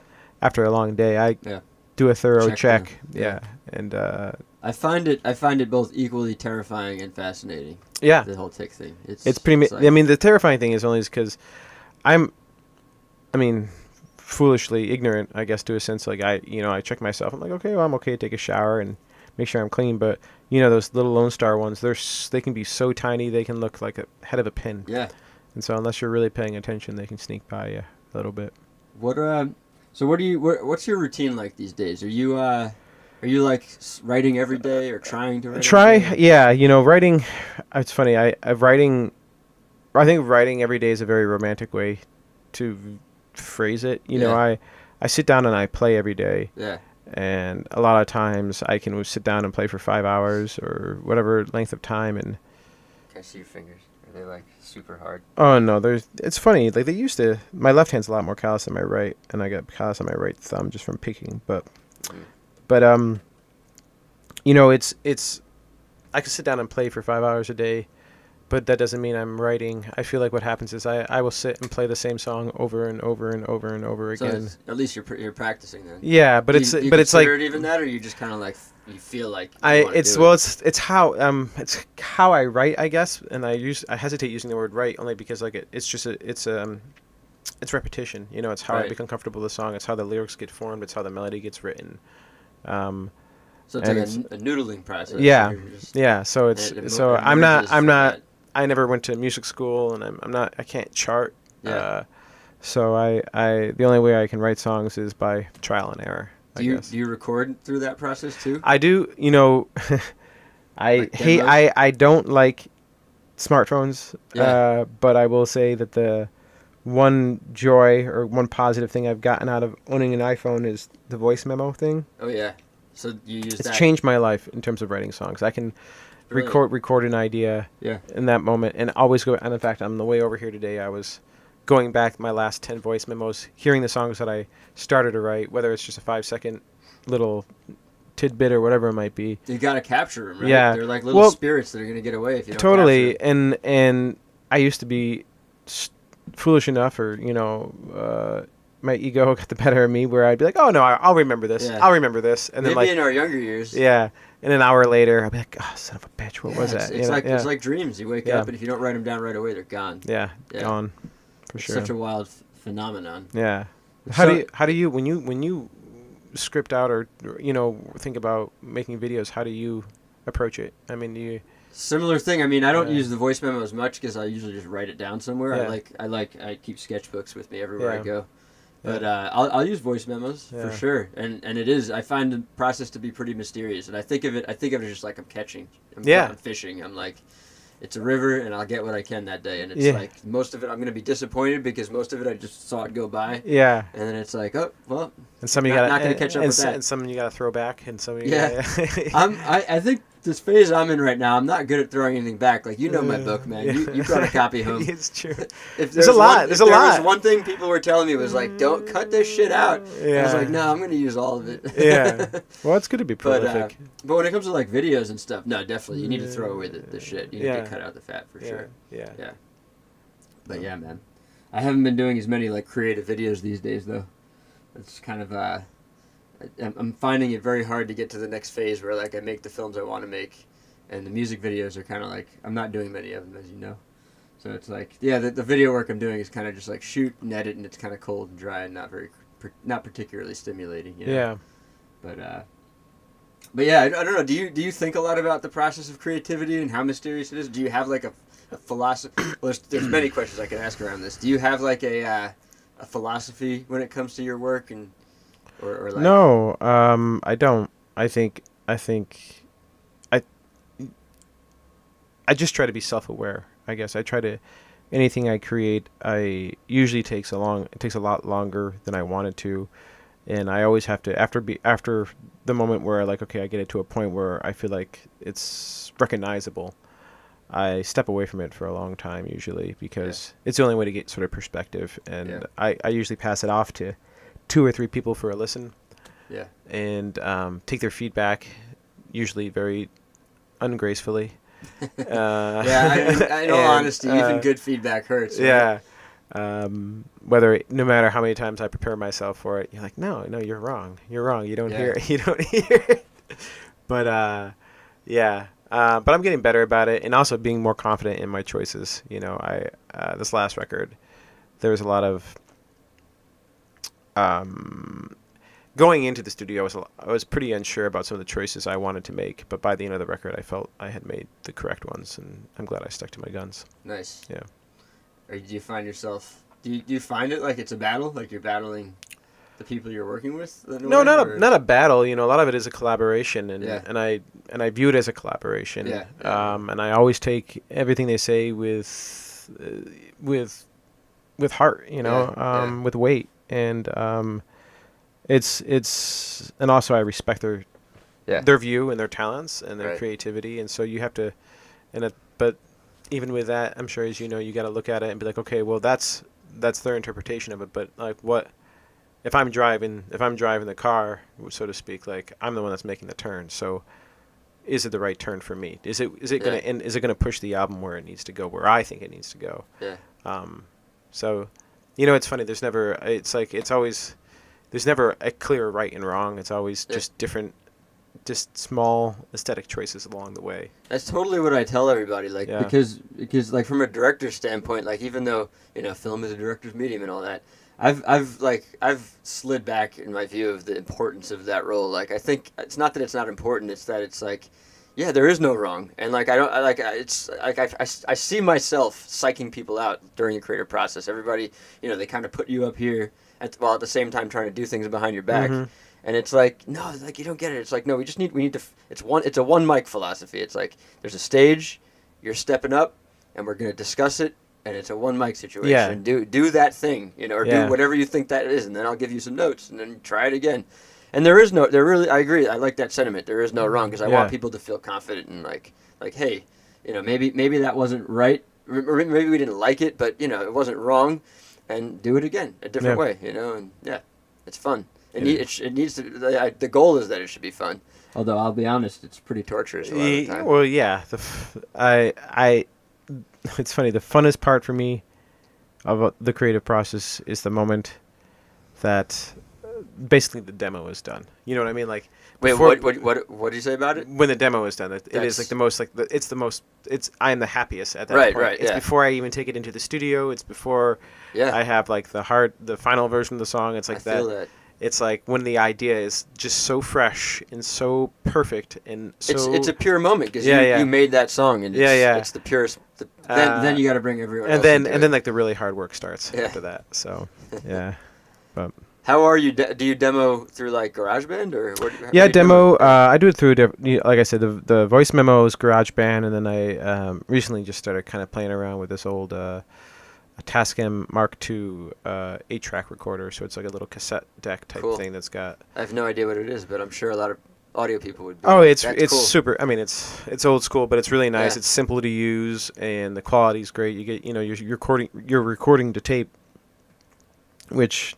after a long day, I do a thorough check. Yeah. And I find it both equally terrifying and fascinating. Yeah. The whole tick thing. It's pretty. The terrifying thing is only because foolishly ignorant, I guess, to a sense. Like I check myself. I'm like, okay, well, I'm okay to take a shower and make sure I'm clean. But those little Lone Star ones, they can be so tiny they can look like a head of a pin. Yeah. And so unless you're really paying attention, they can sneak by you a little bit. What's your routine like these days? Are you like writing every day or trying to write? Try, every day? yeah. Writing. It's funny. I think writing every day is a very romantic way to phrase it. I sit down and I play every day. Yeah. And a lot of times I can sit down and play for 5 hours or whatever length of time. And can I see your fingers? Are they like super hard? oh no, it's funny. Like they used to. My left hand's a lot more callous than my right, and I got callous on my right thumb just from picking. But it's I could sit down and play for 5 hours a day, but that doesn't mean I'm writing. I feel like what happens is I will sit and play the same song over and over and over and over So again. at least you're practicing then. Yeah, but it's it's like it even that, or you just kind of like you feel like it's how I write, I guess, and I hesitate using the word write only because like it's repetition. It's how I become comfortable with the song. It's how the lyrics get formed. It's how the melody gets written. So it's like a noodling process. Yeah, yeah. So I never went to music school, and I can't chart. Yeah. So the only way I can write songs is by trial and error. Do you record through that process too? I do. Like I don't like smartphones. Yeah. But I will say that the one joy or one positive thing I've gotten out of owning an iPhone is the voice memo thing. Oh yeah. So you use that. It's changed my life in terms of writing songs. I can record an idea in that moment and always go. And in fact, on the way over here today, I was going back my last 10 voice memos, hearing the songs that I started to write, whether it's just a 5-second little tidbit or whatever it might be. You got to capture them, right? Yeah. They're like little spirits that are going to get away if you don't totally. capture them. And I used to be foolish enough, or my ego got the better of me, where I'd be like, oh no, I'll remember this. Yeah. I'll remember this. And then maybe in our younger years. Yeah. And an hour later, I'll be like, oh, son of a bitch, what was that? It's like dreams. You wake up, and if you don't write them down right away, they're gone. Yeah. Gone. For it's sure. such a wild phenomenon. Yeah. How do you when you script out or think about making videos, how do you approach it? I mean, do you... Similar thing. I mean, I don't use the voice memo as much because I usually just write it down somewhere. Yeah. I keep sketchbooks with me everywhere I go. Yeah. But I'll use voice memos for sure, and it is. I find the process to be pretty mysterious, and I think of it just like I'm catching. I'm fishing. I'm like, it's a river, and I'll get what I can that day, and it's like most of it I'm gonna be disappointed because most of it I just saw it go by. Yeah. And then it's like, oh well. And some not gonna catch up with that. And some you gotta throw back, and some I think this phase I'm in right now, I'm not good at throwing anything back. Like, my book, man. You brought a copy home. It's true. There's a lot. There was one thing people were telling me was like, don't cut this shit out. Yeah. I was like, no, I'm going to use all of it. Yeah. Well, it's good to be prolific. But when it comes to like videos and stuff, no, definitely. You need to throw away the shit. You need to cut out the fat for sure. Yeah. But yeah, man. I haven't been doing as many like creative videos these days though. It's kind of I'm finding it very hard to get to the next phase where like I make the films I want to make, and the music videos are kind of like I'm not doing many of them, as you know. So it's like the video work I'm doing is kind of just like shoot and edit, and it's kind of cold and dry and not particularly stimulating. Yeah. But yeah, I don't know. Do you think a lot about the process of creativity and how mysterious it is? Do you have like a philosophy? Well, there's many questions I can ask around this. Do you have like a philosophy when it comes to your work and or like? No, I don't. I think I just try to be self-aware. I guess I try to anything I create. I usually it takes a lot longer than I want it to, and I always have to after the moment where I get it to a point where I feel like it's recognizable. I step away from it for a long time usually because it's the only way to get sort of perspective, and I usually pass it off to 2 or 3 people for a listen. Yeah. And take their feedback, usually very ungracefully. In all honesty, even good feedback hurts. Right? Yeah. No matter how many times I prepare myself for it, you're like, no, you're wrong. You're wrong. You don't hear it. You don't hear it. But but I'm getting better about it, and also being more confident in my choices. This last record, there was a lot of going into the studio. I was pretty unsure about some of the choices I wanted to make, but by the end of the record, I felt I had made the correct ones, and I'm glad I stuck to my guns. Nice. Yeah. Or do you find yourself Do you find it like it's a battle? Like you're battling the people you're working with? No, not a battle. You know, a lot of it is a collaboration, and Yeah. and I view it as a collaboration. Yeah. And I always take everything they say with heart. You know, Yeah. with weight, and it's and also I respect their view and their talents and their Right. creativity, and so you have to, but even with that, I'm sure, as you know, you got to look at it and be like, okay, well, that's their interpretation of it, but like, what if I'm driving the car, so to speak, like I'm the one that's making the turn, so is it the right turn for me? Is it gonna Yeah. is it gonna push the album where it needs to go, where I think it needs to go? Yeah. So, you know, it's funny. There's never a clear right and wrong. It's always just different, just small aesthetic choices along the way. That's totally what I tell everybody. Like Yeah. because like from a director's standpoint, like even though film is a director's medium and all that, I've slid back in my view of the importance of that role. Like I think it's not that it's not important. It's that it's like, yeah, there is no wrong, and like it's like I see myself psyching people out during the creative process. Everybody, they kind of put you up here while at the same time trying to do things behind your back. Mhm. And it's like, no, like you don't get it. It's like, no, we need to. It's a one mic philosophy. It's like there's a stage, you're stepping up, and we're gonna discuss it, and it's a one mic situation. Yeah. Do that thing, or Yeah. do whatever you think that is, and then I'll give you some notes, and then try it again. And there really, I agree. I like that sentiment. There is no wrong, because I want people to feel confident and like, hey, maybe that wasn't right, or maybe we didn't like it, but it wasn't wrong, and do it again a different way, and it's fun. It needs to. The goal is that it should be fun. Although I'll be honest, it's pretty torturous a lot of the time. Well, yeah. It's funny. The funnest part for me of the creative process is the moment that basically the demo is done. You know what I mean? Like, wait, before- what do you say about it? when the demo is done, it is like the most I am the happiest at that Right, point. right, It's yeah. before I even take it into the studio. It's before Yeah, I have like the final version of the song. It's like I feel that. It's like when the idea is just so fresh and so perfect and so. It's a pure moment because Yeah. you made that song and it's the purest. Then you got to bring everyone else into and it. then like the really hard work starts Yeah. after that. So yeah, but How are you? Do you demo through like GarageBand or what? how yeah, do you do demo. it? I do it through like I said, the voice memos, GarageBand, and then I recently just started kind of playing around with this old Tascam Mark II 8-track recorder. So it's like a little cassette deck type Cool. thing that's got. I have no idea what it is, but I'm sure a lot of audio people would. Oh, it's That's cool. super. I mean, it's old school, but it's really nice. Yeah. It's simple to use, and the quality's great. You get you're recording to tape, which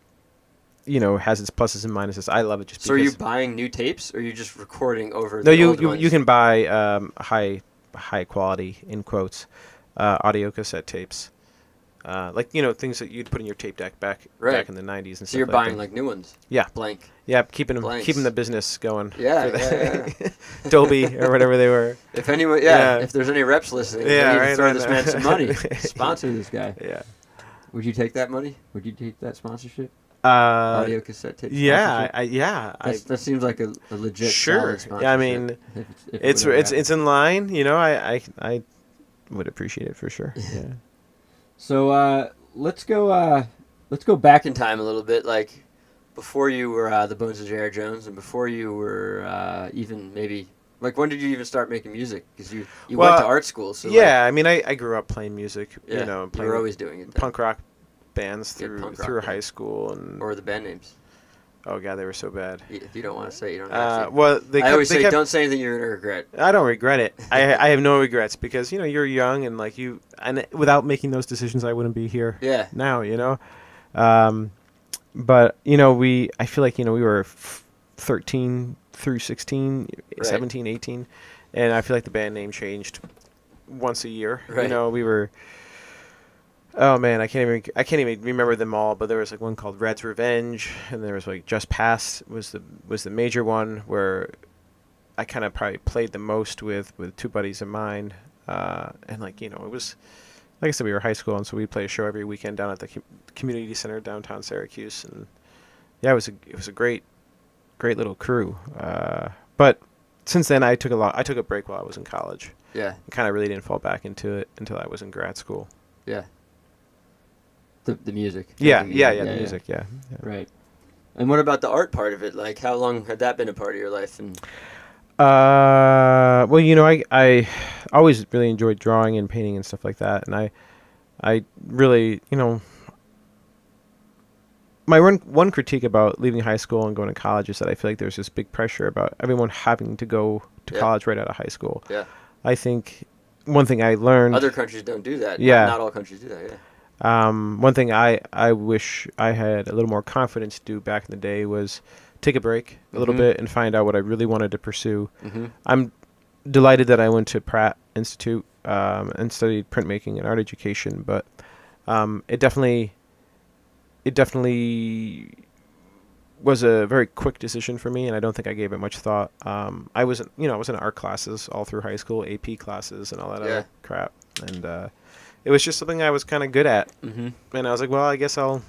has its pluses and minuses. I love it just So are because. you buying new tapes, or are you just recording over? No, the you old you, ones? you can buy high quality in quotes audio cassette tapes. Like things that you'd put in your tape deck back in the 90s and So stuff you're like buying that. like new ones. Yeah. Blank. Yeah, keeping blanks. the business going. Yeah, for the- yeah. Dolby or whatever they were. If anyone, Yeah. if there's any reps listening, Yeah, they need to right, throw I this know. man some money. Sponsor this guy. Yeah. Would you take that money? Would you take that sponsorship? Uh, Audio cassette tape. yeah, sponsorship? That seems like a legit. Sure. solid sponsorship. Yeah, I mean, if it it's would ever happen. in line. I would appreciate it for sure. Yeah. So let's go back in time a little bit, like before you were the Bones of J.R. Jones, and before you were even maybe like when did you even start making music? Because you Well, went to art school, so Yeah, I mean, I grew up playing music. like, Playing you were always doing it. Then. punk rock bands Yeah, through punk rock through band. high school, and Or the band names. oh god, they were so bad. If you don't want to say, you don't have to. Well, I always say, don't say anything you're gonna regret. I don't regret it. I have no regrets because you're young and like and without making those decisions, I wouldn't be here. Yeah. Now, but I feel like we were 13 through 16, Right. 17, 18, and I feel like the band name changed once a year. Right. We were. Oh man, I can't even remember them all. But there was like one called Red's Revenge, and there was like Just Past was the major one where I kind of probably played the most with two buddies of mine, and like it was like I said, we were high school, and so we'd play a show every weekend down at the community center downtown Syracuse, and yeah, it was a great little crew. But since then, I took a break while I was in college. Yeah. And kind of really didn't fall back into it until I was in grad school. Yeah. The music. Yeah, Making yeah, music. yeah, the music, yeah. Right. And what about the art part of it? Like, how long had that been a part of your life? And Well, you know, I always really enjoyed drawing and painting and stuff like that, and I really, you know, my one critique about leaving high school and going to college is that I feel like there's this big pressure about everyone having to go to college right out of high school. Yeah. I think one thing I learned. Other countries don't do that. Yeah. Not all countries do that. Yeah. One thing I wish I had a little more confidence to do back in the day was take a break a little bit and find out what I really wanted to pursue. I'm delighted that I went to Pratt Institute and studied printmaking and art education, but it definitely was a very quick decision for me, and I don't think I gave it much thought. I was in art classes all through high school, AP classes, and all that other crap, and it was just something I was kind of good at. And I was like, well, I guess I'll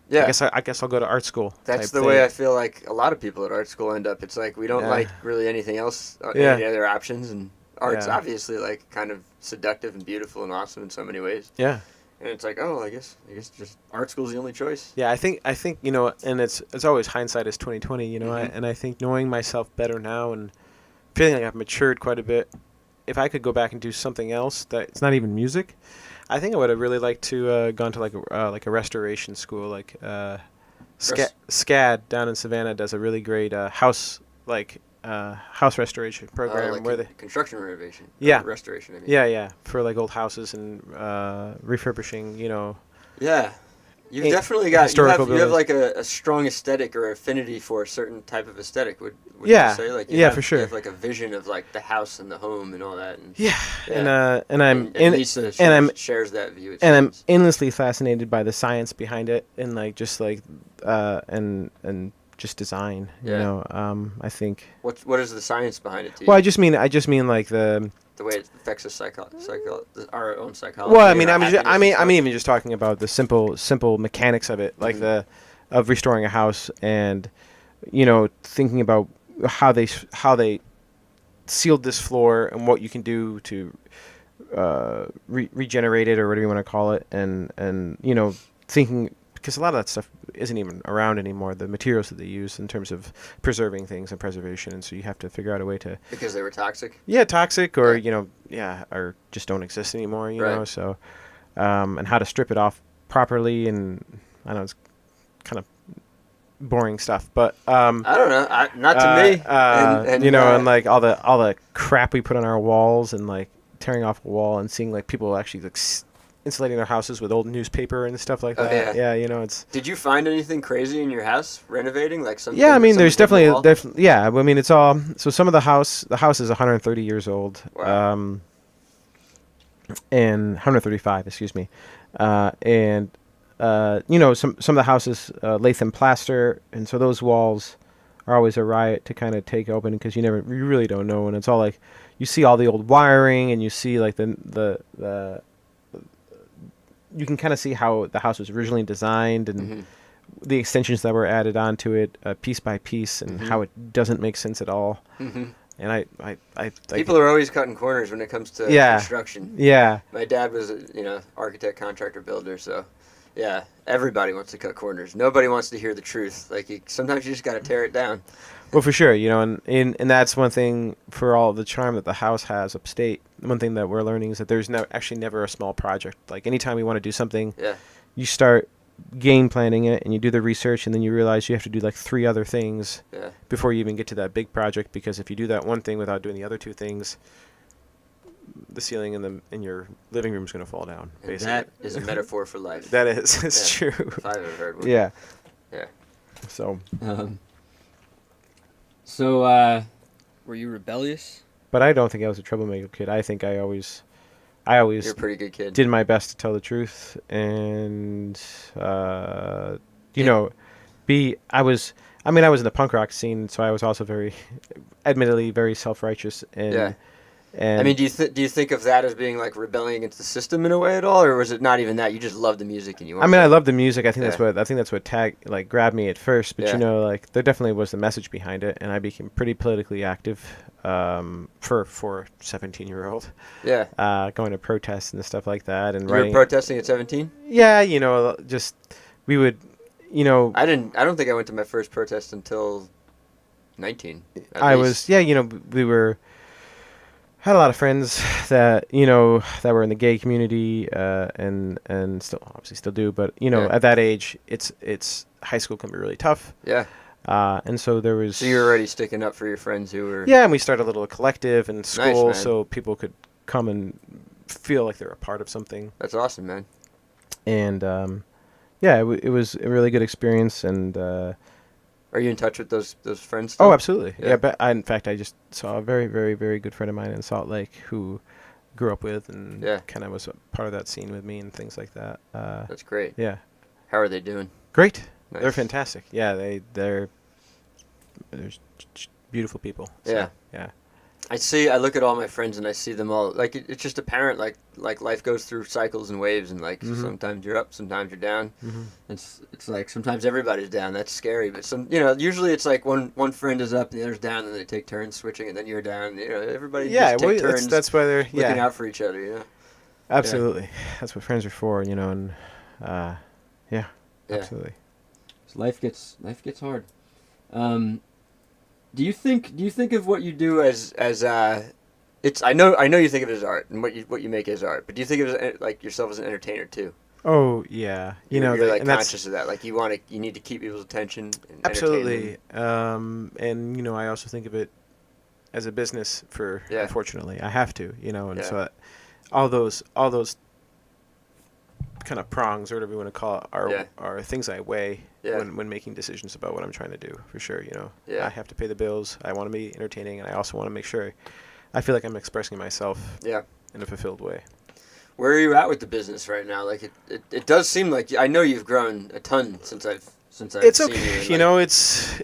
go to art school. That's the way I feel like a lot of people at art school end up. It's like we don't like really anything else, any other options, and art's obviously like kind of seductive and beautiful and awesome in so many ways. Yeah. And it's like, oh, I guess just art school's the only choice. Yeah, I think you know, and it's always hindsight is 20/20, you know, and I think knowing myself better now and feeling like I've matured quite a bit, if I could go back and do something else that it's not even music, I think I would have really liked to gone to like a restoration school, like SCAD down in Savannah does a really great house restoration program like where they construction renovation. Restoration. I mean. Yeah, for like old houses and refurbishing, you know. Yeah, you've definitely got you have like a strong aesthetic or affinity for a certain type of aesthetic. Would you say like for sure. You have like a vision of like the house and the home and all that. And, and shares that view. And I'm endlessly fascinated by the science behind it and like just like and just design. You know, I think. What is the science behind it? To you? Well, I just mean like the way it affects us our own psychology. Well, I mean, I'm even just talking about the simple mechanics of it, like of restoring a house, and you know, thinking about how they sealed this floor and what you can do to regenerate it or whatever you want to call it, and you know, thinking. Because a lot of that stuff isn't even around anymore, the materials that they use in terms of preserving things and preservation, and so you have to figure out a way to... Because they were toxic? Yeah, toxic, or, you know, or just don't exist anymore, you know, so... and how to strip it off properly, and I know it's kind of boring stuff, but... I don't know, not to me. And you know, and like all the crap we put on our walls, and like tearing off a wall and seeing like people actually like... insulating their houses with old newspaper and stuff like that. Yeah, you know, it's... Did you find anything crazy in your house renovating? Like something? Yeah, I mean, there's definitely... yeah, I mean, it's all... So some of the house is 130 years old. Wow. And 135, excuse me. And, you know, some of the houses, Latham plaster, and so those walls are always a riot to kind of take open because you really don't know. And it's all like... You see all the old wiring, and you see, like, the you can kind of see how the house was originally designed and the extensions that were added onto it piece by piece and how it doesn't make sense at all. And I people are always cutting corners when it comes to construction. Yeah. My dad was architect, contractor, builder, so yeah, everybody wants to cut corners. Nobody wants to hear the truth. Like sometimes you just got to tear it down. Well, for sure, you know, and that's one thing for all the charm that the house has upstate. One thing that we're learning is that there's actually never a small project. Like anytime you want to do something, you start game planning it and you do the research, and then you realize you have to do like 3 other things before you even get to that big project. Because if you do that one thing without doing the other 2 things, the ceiling in your living room is going to fall down. And basically, that is a metaphor for life. That is, it's true. If I've ever heard one. Yeah. So. So, were you rebellious? But I don't think I was a troublemaker kid. I think I always You're a pretty good kid. Did my best to tell the truth, and you know, I was in the punk rock scene, so I was also admittedly very self-righteous, and And I mean, do you think of that as being like rebelling against the system in a way at all, or was it not even that? You just love the music and you want I mean, I love the music. I think Yeah. that's what grabbed me at first. But Yeah. you know, like there definitely was the message behind it, and I became pretty politically active for a 17-year-old. Yeah. Going to protests and stuff like that, and You were writing. protesting at 17? Yeah, you know, just we would, you know. I don't think I went to my first protest until 19. at I least. was, yeah, you know, we were had a lot of friends that that were in the gay community, and still obviously still do, but you know, Yeah. at that age, it's high school can be really tough, Yeah. and so there was. So you were already sticking up for your friends who were. Yeah, and we started a little collective in school, man. so people could come and feel like they're a part of something, That's awesome, man. and yeah, it was a really good experience, and. Are you in touch with those friends still? Oh, absolutely. Yeah. Yeah, but in fact, I just saw a very, very, very good friend of mine in Salt Lake who grew up with and Yeah. kind of was a part of that scene with me and things like that. That's great. Yeah, How are they doing? great. Nice. They're fantastic. Yeah, they're beautiful people. So, Yeah. yeah. I look at all my friends and I see them all like it's just apparent like life goes through cycles and waves and like Mhm. sometimes you're up, sometimes you're down. Mhm. It's like sometimes everybody's down. That's scary, but usually it's like one friend is up and the other's down, and they take turns switching, and then you're down. Everybody Yeah, just take well, turns that's why they're looking yeah, out for each other. absolutely. That's what friends are for, you know, and yeah, Yeah. absolutely. So life gets hard. Do you think of what you do as it's I know you think of it as art and what you make as art, but do you think of it as, like yourself as an entertainer too? Oh yeah, you know, you're like and that's conscious of that. Like you need to keep people's attention. And absolutely. entertain them. And you know, I also think of it as a business for. Yeah. Unfortunately, I have to, you know, and Yeah. so all those kind of prongs or whatever you want to call it Yeah. are things I weigh Yeah. when making decisions about what I'm trying to do. For sure, you know, Yeah. I have to pay the bills. I want to be entertaining, and I also want to make sure I feel like I'm expressing myself Yeah. in a fulfilled way. Where are you at with the business right now? Like it does seem like I know you've grown a ton since I've It's seen okay, you. you know. It's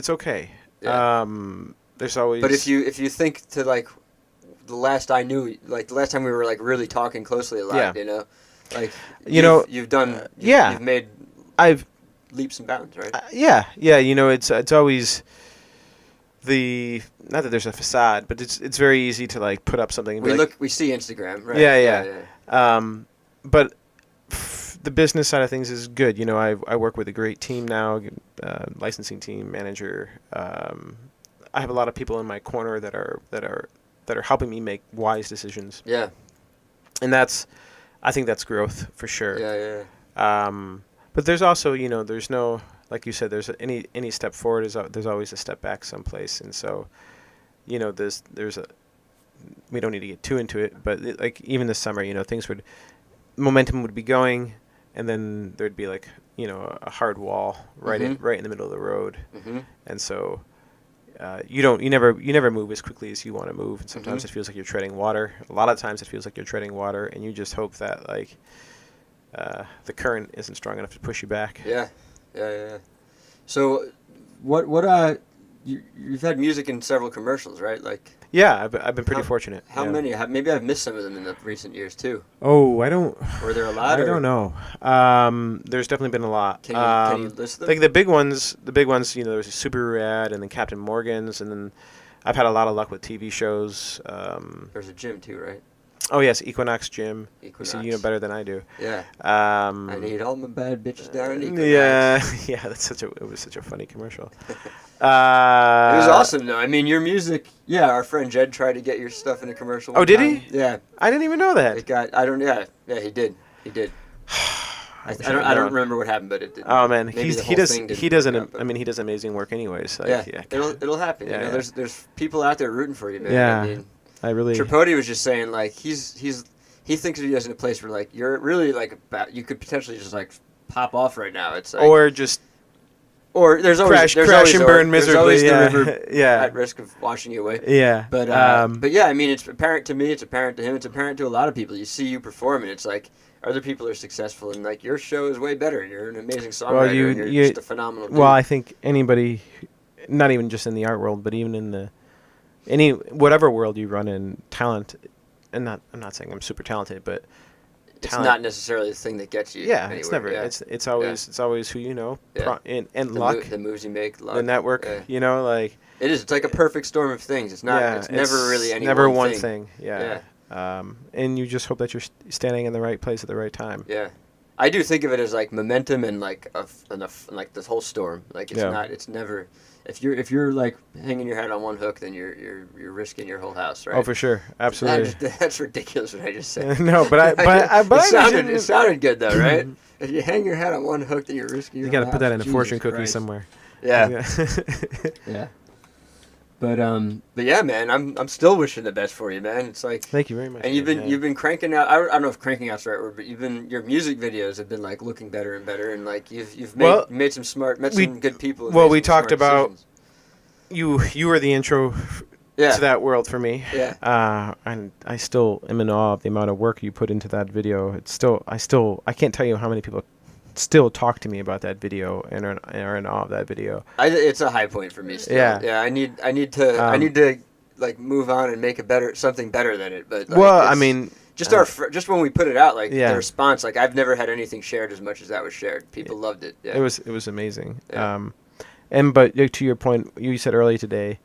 okay. Yeah. There's always. But if you think to like the last I knew, like the last time we were like really talking closely a lot, Yeah. you know, like you've done, yeah. you've made I've leaps and bounds, right? yeah, you know, it's always not that there's a facade, but it's very easy to like put up something and be like, We see Instagram, right? Yeah. But the business side of things is good. You know, I work with a great team now, licensing team, manager. I have a lot of people in my corner that are helping me make wise decisions, Yeah. and I think that's growth for sure. Yeah. But there's also, you know, there's no, like you said, there's any step forward there's always a step back someplace, and so, you know, we don't need to get too into it, but like even this summer, you know, momentum would be going, and then there'd be like, you know, a hard wall right in the middle of the road, Mm-hmm. and so you never move as quickly as you want to move, and sometimes it feels like you're treading water. A lot of times it feels like you're treading water, and you just hope that like the current isn't strong enough to push you back. Yeah. So, you've had music in several commercials, right? Like, Yeah, I've been pretty fortunate. how yeah. many? Maybe I've missed some of them in the recent years too. Oh, I don't. Were there a lot? I or don't know. There's definitely been a lot. Can you list them? Like the big ones, you know, there's Subaru ad, and then Captain Morgan's, and then I've had a lot of luck with TV shows. There's a gym too, right? Oh yes, Equinox Gym. Equinox. You see, you know better than I do. Yeah. I need all my bad bitches down in Equinox. Yeah, it was such a funny commercial. It was awesome though. I mean, your music. Yeah, our friend Jed tried to get your stuff in a commercial. Oh, one did time. he? Yeah. I didn't even know that. It got. I don't. Yeah. Yeah. He did. I don't remember what happened, but it did. Oh man, Maybe the he whole does thing didn't he does work an out, but- I mean he does amazing work anyways. Like, Yeah. It'll happen. Yeah, you know, yeah. there's people out there rooting for you, man. Yeah. I mean, I really. Tripodi was just saying like he thinks of you as in a place where like you're really like you could potentially just like pop off right now. It's like, Or just or there's always crash and burn There's always miserably. Yeah. the river Yeah. at risk of washing you away. Yeah. But yeah, I mean, it's apparent to me, it's apparent to him, it's apparent to a lot of people. You see you perform, and it's like other people are successful, and like your show is way better. You're an amazing songwriter, and you're just a phenomenal dude. Well, I think anybody, not even just in the art world, but even in the whatever world you run in, talent, and I'm not saying I'm super talented, but It's talent, not necessarily the thing that gets you. yeah, anywhere. it's never. Yeah. It's always who you know, Yeah. and the luck, the moves you make, luck, the network. Yeah. You know, like It is. It's like a perfect storm of things. It's not. yeah, it's never really any never one one thing. Yeah. And you just hope that you're standing in the right place at the right time. Yeah. I do think of it as like momentum and like like this whole storm. Like it's Yeah. not. It's never. If you're like hanging your hat on one hook, then you're risking your whole house, right? Oh, for sure, absolutely. That's ridiculous what I just said. No, but it sounded good though, right? If you hang your hat on one hook, then you're risking your you got to whole put that in house. a fortune Jesus cookie Christ. somewhere. Yeah. Yeah. But yeah, man, I'm still wishing the best for you, man. It's like Thank you very much. and you've been cranking out. I don't know if cranking out's the right word, but your music videos have been like looking better and better, and like you've made some some good people. And well, made we some talked smart about decisions. you were the intro Yeah. to that world for me. Yeah. And I still am in awe of the amount of work you put into that video. I can't tell you how many people still talk to me about that video and are in awe of that video. It's a high point for me still. Yeah. Yeah. I need to like move on and make something better than it. But like, Well, I it's mean, just when we put it out, like Yeah. the response, like I've never had anything shared as much as that was shared. People loved it. Yeah. it was amazing. Yeah. But to your point, you said earlier today,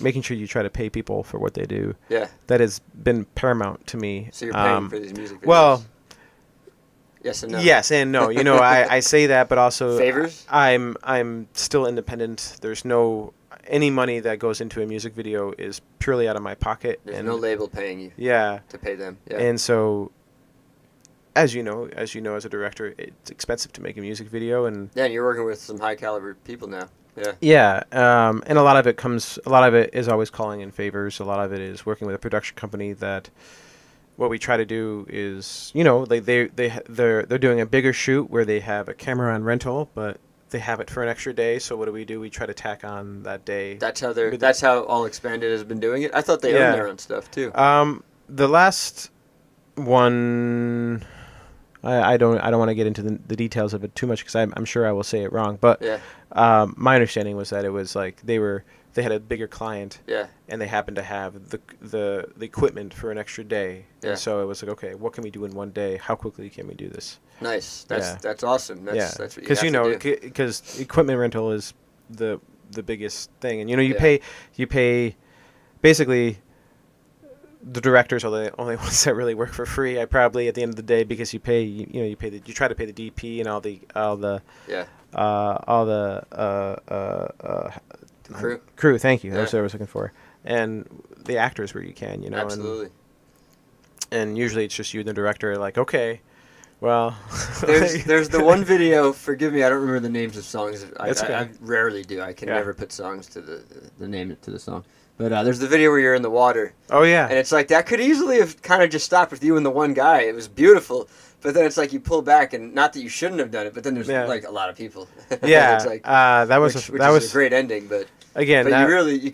making sure you try to pay people for what they do. Yeah. That has been paramount to me. So you're paying for these music videos. Well, yes and no. yes and no. You know, I say that, but also Favors? I'm still independent. There's no any money that goes into a music video is purely out of my pocket. There's and no label paying you yeah, to pay them. Yeah. and so as you know, as a director, it's expensive to make a music video, and Yeah, and you're working with some high caliber people now. Yeah. yeah, and a lot of it is always calling in favors. A lot of it is working with a production company that. What we try to do is, you know, they're doing a bigger shoot where they have a camera on rental, but they have it for an extra day. So what do? We try to tack on that day. That's how All Expanded has been doing it. I thought they Yeah. owned their own stuff too. The last one, I don't want to get into the details of it too much because I'm sure I will say it wrong. But Yeah. my understanding was that it was like they had a bigger client. Yeah. And they happened to have the equipment for an extra day. Yeah. And so it was like, okay, what can we do in one day? How quickly can we do this? Nice. Yeah. That's awesome. That's what you have know, to do. because equipment rental is the biggest thing, and you know you Yeah. pay basically the directors are the only ones that really work for free. I probably at the end of the day because you try to pay the DP and all the Yeah. crew. Thank you. Yeah. That's what I was looking for, and the actors where you can, you know, Absolutely. and usually it's just you and the director like, okay, well, There's the one video. Forgive me, I don't remember the names of songs. That's okay. I rarely do. I can Yeah. never put songs to the name to the song. But there's the video where you're in the water, Oh yeah, and it's like that could easily have kind of just stopped with you and the one guy. It was beautiful, but then it's like you pull back, and not that you shouldn't have done it, but then there's Yeah. like a lot of people. yeah. It's like, that was which that is was a great ending, but again. but that, you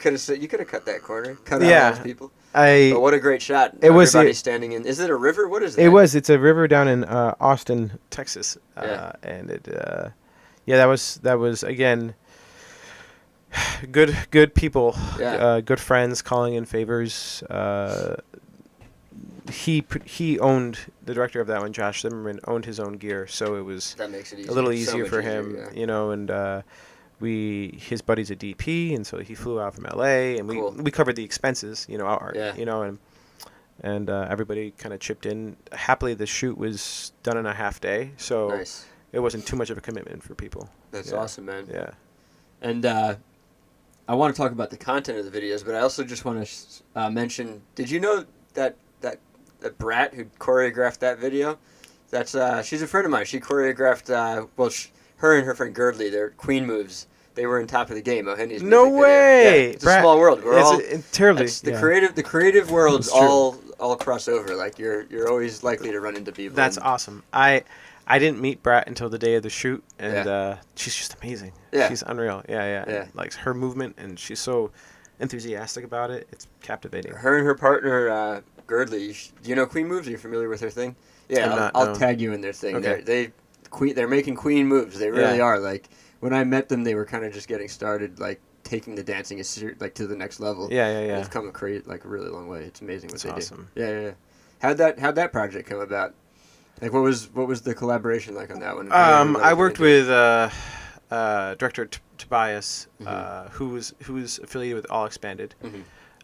could have cut that corner, cut out Yeah. all those people. I But what a great shot! It was- Everybody standing in. Is it a river? What is that? It's a river down in Austin, Texas. Yeah. And it that was again good people, Yeah. good friends calling in favors. He owned the director of that one, Josh Zimmerman, owned his own gear, so it was That makes it easier. a little So easier much for easier, him, yeah. you know, and his buddy's a DP, and so he flew out from LA, and Cool. we covered the expenses, you know, Yeah. you know, and everybody kind of chipped in. Happily, the shoot was done in a half day, so Nice. it wasn't too much of a commitment for people. That's Yeah. awesome, man. Yeah. And I want to talk about the content of the videos, but I also just want to mention. Did you know that Bratz who choreographed that video? That's she's a friend of mine. She choreographed. Her and her friend Girdley, their Queen moves. They were in Top of the Game. O'Henry's No music video. way! Yeah, it's a Bratz- small world. We're all terribly. it's the yeah. creative worlds It's true. all cross over. Like you're always likely to run into people. That's and- awesome. I didn't meet Brat until the day of the shoot, and she's just amazing. Yeah. She's unreal. Yeah. Yeah. And, like her movement, and she's so enthusiastic about it. It's captivating. Her and her partner Girdley. Do you know Queen moves? Are you familiar with her thing? Yeah, I'll no. tag you in their thing. Okay. They're making Queen moves. They really Yeah. are. Like when I met them, they were kind of just getting started. Like taking the dancing like to the next level. Yeah. And they've come a really long way. It's amazing what they awesome. do. Yeah. How'd that project come about? Like, what was the collaboration like on that one? I worked with director Tobias, who's affiliated with All Expanded,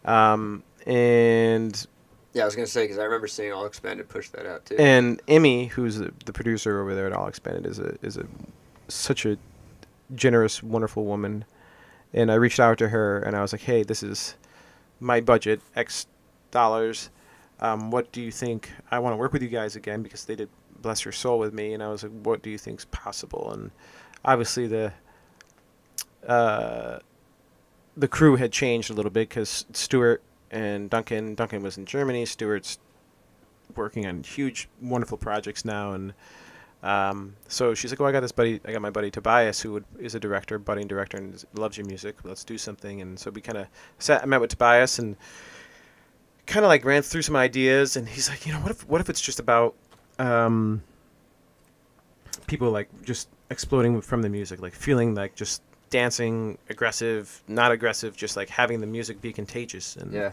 and yeah, I was gonna say because I remember seeing All Expanded push that out too. And Emmy, who's the producer over there at All Expanded, is such a generous, wonderful woman. And I reached out to her and I was like, hey, this is my budget, X dollars. What do you think? I want to work with you guys again because they did Bless Your Soul with me. And I was like, what do you think's possible? And obviously the crew had changed a little bit because Stuart and Duncan was in Germany. Stuart's working on huge, wonderful projects now. And so she's like, oh, I got my buddy Tobias, who is a director, budding director, and loves your music. Let's do something. And so we kind of I met with Tobias and kind of like ran through some ideas. And he's like, what if it's just about people like just exploding from the music, like feeling like just dancing, aggressive, not aggressive, just like having the music be contagious. And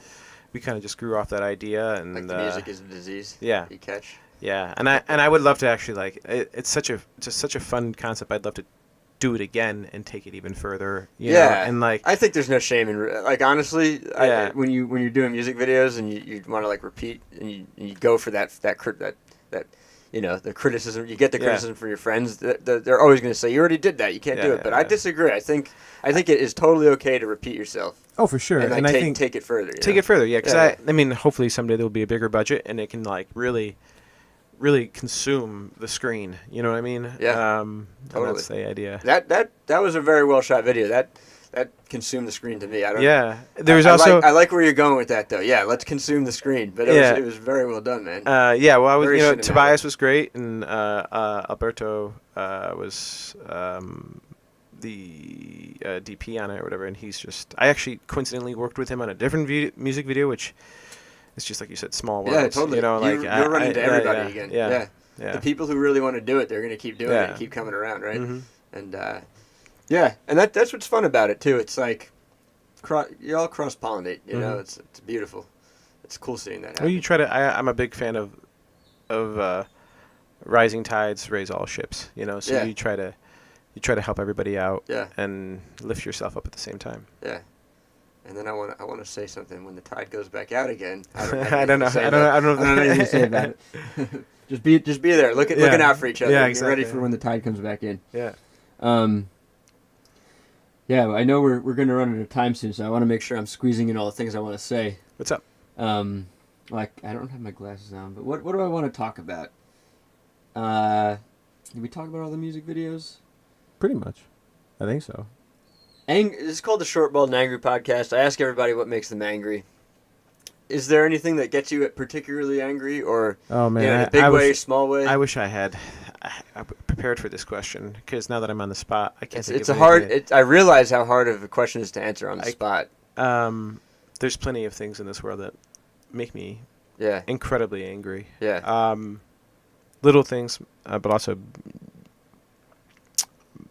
we kind of just grew off that idea. And like the music is a disease. Yeah. You catch. Yeah, and I would love to actually like it's such a fun concept. I'd love to do it again and take it even further. You know? And like I think there's no shame in like honestly, when you're doing music videos and you want to like repeat and you go for that the criticism, you get the criticism from your friends. They're always going to say you already did that, you can't do it. But I disagree. I think it is totally okay to repeat yourself. Oh, for sure. And I think take it further. Take it further, yeah. Because I mean, hopefully someday there will be a bigger budget and it can like really consume the screen. You know what I mean? Yeah. Totally. That's the idea. That was a very well shot video. That consumed the screen to me. I don't. Yeah. There was also. I like where you're going with that though. Yeah. Let's consume the screen. But it was very well done, man. Yeah. Well, I was. Tobias was great, and Alberto was the DP on it or whatever, and he's just. I actually coincidentally worked with him on a different music video, which. It's just like you said, small worlds. Yeah, totally. You know, like you'll run into everybody again. Yeah. The people who really want to do it, they're going to keep doing it and keep coming around, right? Mm-hmm. And and that's what's fun about it too. It's like you all cross pollinate. You know, it's beautiful. It's cool seeing that happen. Well, you try to. I'm a big fan of rising tides raise all ships. You know, so you try to help everybody out. And lift yourself up at the same time. Yeah. And then I want to say something when the tide goes back out again. I don't know. I don't know anything to say about it. just be there, looking out for each other. Yeah, exactly. Get ready for when the tide comes back in. Yeah. Yeah, I know we're going to run out of time soon, so I want to make sure I'm squeezing in all the things I want to say. What's up? Like I don't have my glasses on, but what do I want to talk about? Did we talk about all the music videos? Pretty much. I think so. It's called the Short, Bald, and Angry Podcast. I ask everybody what makes them angry. Is there anything that gets you particularly angry, or in a big way, small way? I wish I had prepared for this question, because now that I'm on the spot, I can't think of anything. I realize how hard of a question is to answer on the spot. There's plenty of things in this world that make me incredibly angry. Yeah. Little things, but also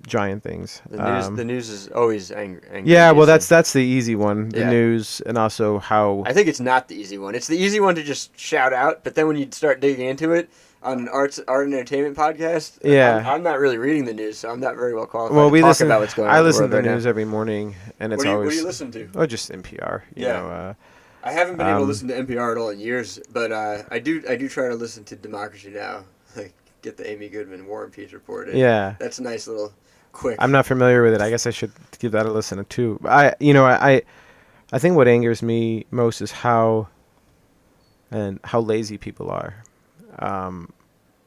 giant things. The news is always angry. Yeah, well, that's the easy one. The news, and also how. I think it's not the easy one. It's the easy one to just shout out, but then when you start digging into it on an art and entertainment podcast, I'm not really reading the news, so I'm not very well qualified to talk about what's going on. I listen to the news every morning, and it's always. What do you listen to? Oh, just NPR. You know. I haven't been able to listen to NPR at all in years, but I do try to listen to Democracy Now. Like get the Amy Goodman War and Peace report. Yeah, that's a nice little. Quick. I'm not familiar with it. I guess I should give that a listen too. I think what angers me most is how lazy people are. And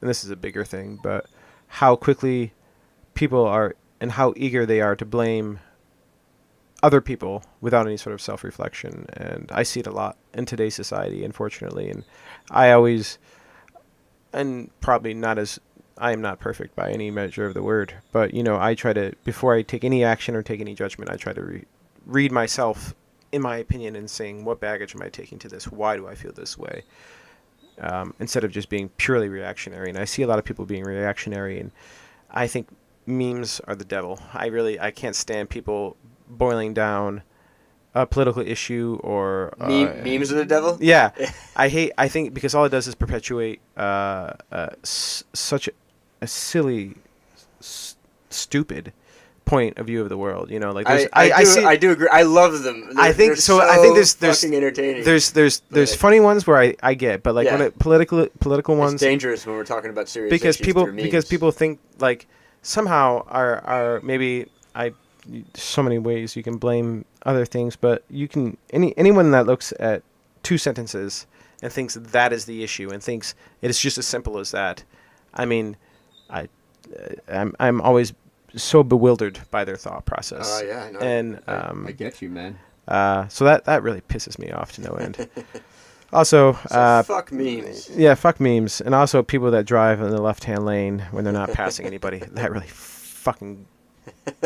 this is a bigger thing, but how quickly people are and how eager they are to blame other people without any sort of self-reflection. And I see it a lot in today's society, unfortunately. And I am not perfect by any measure of the word, but, I try to, before I take any action or take any judgment, I try to read myself, in my opinion, and saying, what baggage am I taking to this? Why do I feel this way? Instead of just being purely reactionary. And I see a lot of people being reactionary, and I think memes are the devil. I can't stand people boiling down a political issue or memes of the devil. Yeah, I think because all it does is perpetuate such a silly, stupid point of view of the world. You know, like I do agree. I love them. I think so. I think there's fucking entertaining. There's funny ones where I get, but like Yeah. when political ones, it's dangerous when we're talking about serious because issues through memes. because people think like somehow are maybe so many ways you can blame other things, but you can anyone that looks at two sentences and thinks that is the issue and thinks it is just as simple as that. I mean, I'm always so bewildered by their thought process. Oh yeah, I know. And I get you, man. so that really pisses me off to no end. Also, fuck memes. Yeah, fuck memes, and also people that drive in the left-hand lane when they're not passing anybody. That really fucking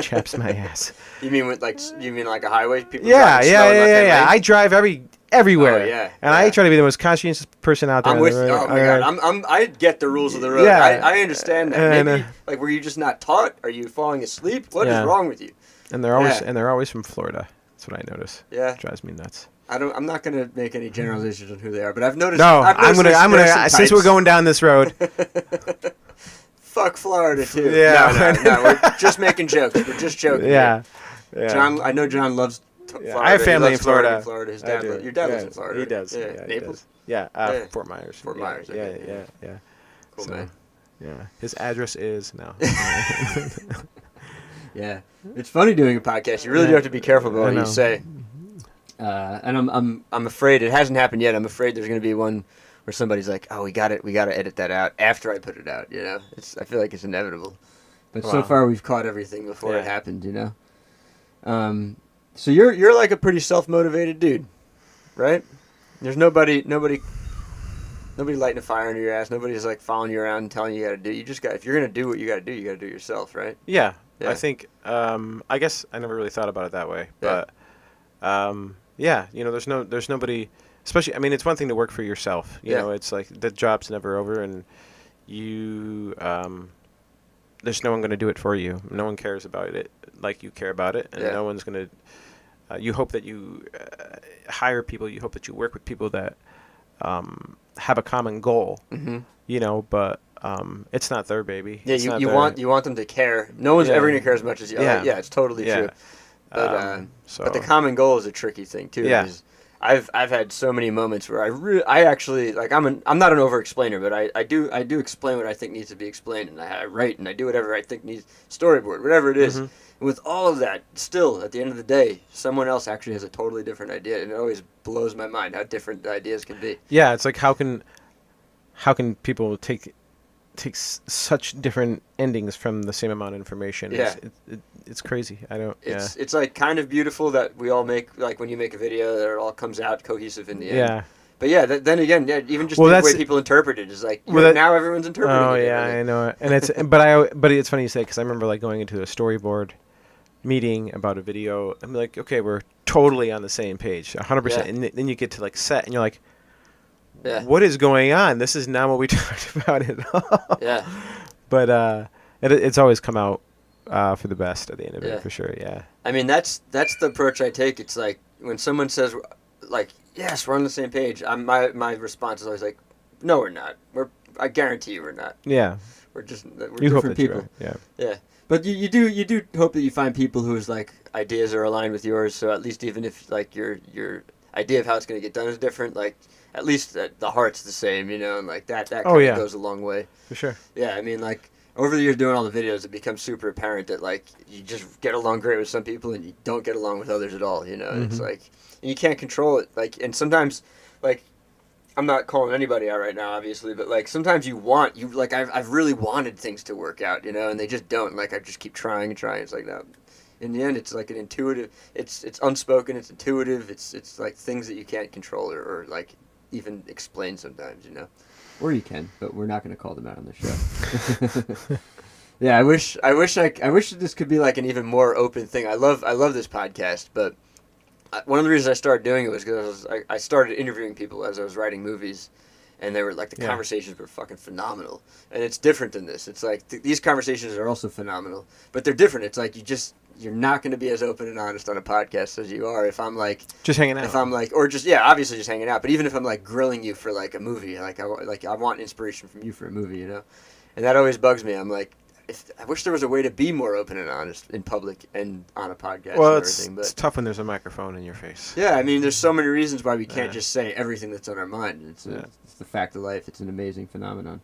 chaps my ass. You mean like a highway? People Yeah. driving slow in left-hand lanes? I drive everywhere. Oh, yeah, and I try to be the most conscientious person out there. I'm on the with. road. Oh my god, I get the rules of the road. Yeah. I understand that. And, Maybe like were you just not taught? Are you falling asleep? What is Yeah. wrong with you? And they're always from Florida. That's what I notice. Yeah. It drives me nuts. I'm not gonna make any generalizations on who they are, but I've noticed. No, I'm gonna since we're going down this road. Fuck Florida too. Yeah. No, we're just making jokes. We're just joking. Yeah. John, I know John loves Florida. I have family He in loves Florida. Florida. His I dad, do. your dad lives Yeah, in Florida. He does. Yeah. Yeah, he Naples. does. Yeah, Yeah. Fort Myers. Fort Myers. Okay. Yeah. Cool, So, man. Yeah. His address is no. Yeah, it's funny doing a podcast. You really do have to be careful about what I you know. say. And I'm afraid it hasn't happened yet. I'm afraid there's going to be one where somebody's like, "Oh, we got to edit that out after I put it out." You know, I feel like it's inevitable. But so Wow. far we've caught everything before it Yeah. happened. You know. So you're like a pretty self-motivated dude, right? There's nobody lighting a fire under your ass. Nobody's like following you around and telling you got to do. You just got, if you're gonna do what you got to do, you got to do it yourself, right? Yeah. Yeah. I think I guess I never really thought about it that way, Yeah. but yeah, you know, there's nobody, especially, I mean, it's one thing to work for yourself, you Yeah. know, it's like the job's never over and you there's no one going to do it for you. No one cares about it like you care about it, and Yeah. no one's going to you hope that you hire people, you hope that you work with people that have a common goal. Mm-hmm. You know, but it's not their baby. Yeah, It's not you their- want them to care. No one's Yeah. ever gonna care as much as you. Yeah. Yeah, it's totally Yeah. true. But so but the common goal is a tricky thing too. Yeah. because I've had so many moments where I actually like I'm not an over explainer, but I do explain what I think needs to be explained, and I write and I do whatever I think needs storyboard, whatever it is. Mhm. And with all of that, still at the end of the day, someone else actually has a totally different idea, and it always blows my mind how different the ideas can be. yeah, it's like how can people take such different endings from the same amount of information? Yeah. It's crazy. I don't. It's like kind of beautiful that we all make, like when you make a video that it all comes out cohesive in the end. Yeah. But yeah, then again, yeah, even just Well, the that's- way people interpret it is like Well, now everyone's interpreting Oh it. yeah, I differently. know it. And it's but it's funny you say because I remember like going into a storyboard meeting about a video. I'm like, okay, we're totally on the same page, 100%. Yeah. And then you get to like set, and you're like, Yeah. what is going on? This is not what we talked about at all. Yeah. But it's always come out for the best at the end of Yeah. it, for sure. Yeah. I mean, that's the approach I take. It's like when someone says, like, yes, we're on the same page. My response is always like, no, we're not. I guarantee you, we're not. Yeah. We're You hope different that you people. are. Yeah. Yeah, but you do hope that you find people whose like ideas are aligned with yours. So at least even if like your idea of how it's going to get done is different, like at least the heart's the same, you know, and like that kind of yeah. goes a long way. For sure. Yeah, I mean, like over the years doing all the videos, it becomes super apparent that like you just get along great with some people and you don't get along with others at all. You know, and it's like and you can't control it. Like, and sometimes like. I'm not calling anybody out right now, obviously, but like sometimes I've really wanted things to work out, you know, and they just don't. Like I just keep trying and trying. It's like no. In the end, it's like an intuitive. It's unspoken. It's intuitive. It's like things that you can't control or like even explain sometimes, you know. Or you can, but we're not going to call them out on the show. Yeah, I wish that this could be like an even more open thing. I love this podcast, but. One of the reasons I started doing it was because I started interviewing people as I was writing movies, and they were like the conversations were fucking phenomenal. And it's different than this. It's like these conversations are also phenomenal, but they're different. It's like you're not going to be as open and honest on a podcast as you are if I'm like Just hanging out. if I'm like, or just obviously just hanging out. But even if I'm like grilling you for like a movie, like I want inspiration from you for a movie, you know, and that always bugs me. I'm like, I wish there was a way to be more open and honest in public and on a podcast. Well, and it's everything, but it's tough when there's a microphone in your face. yeah, I mean, there's so many reasons why we can't Yeah. just say everything that's on our mind. It's the fact of life. It's an amazing phenomenon.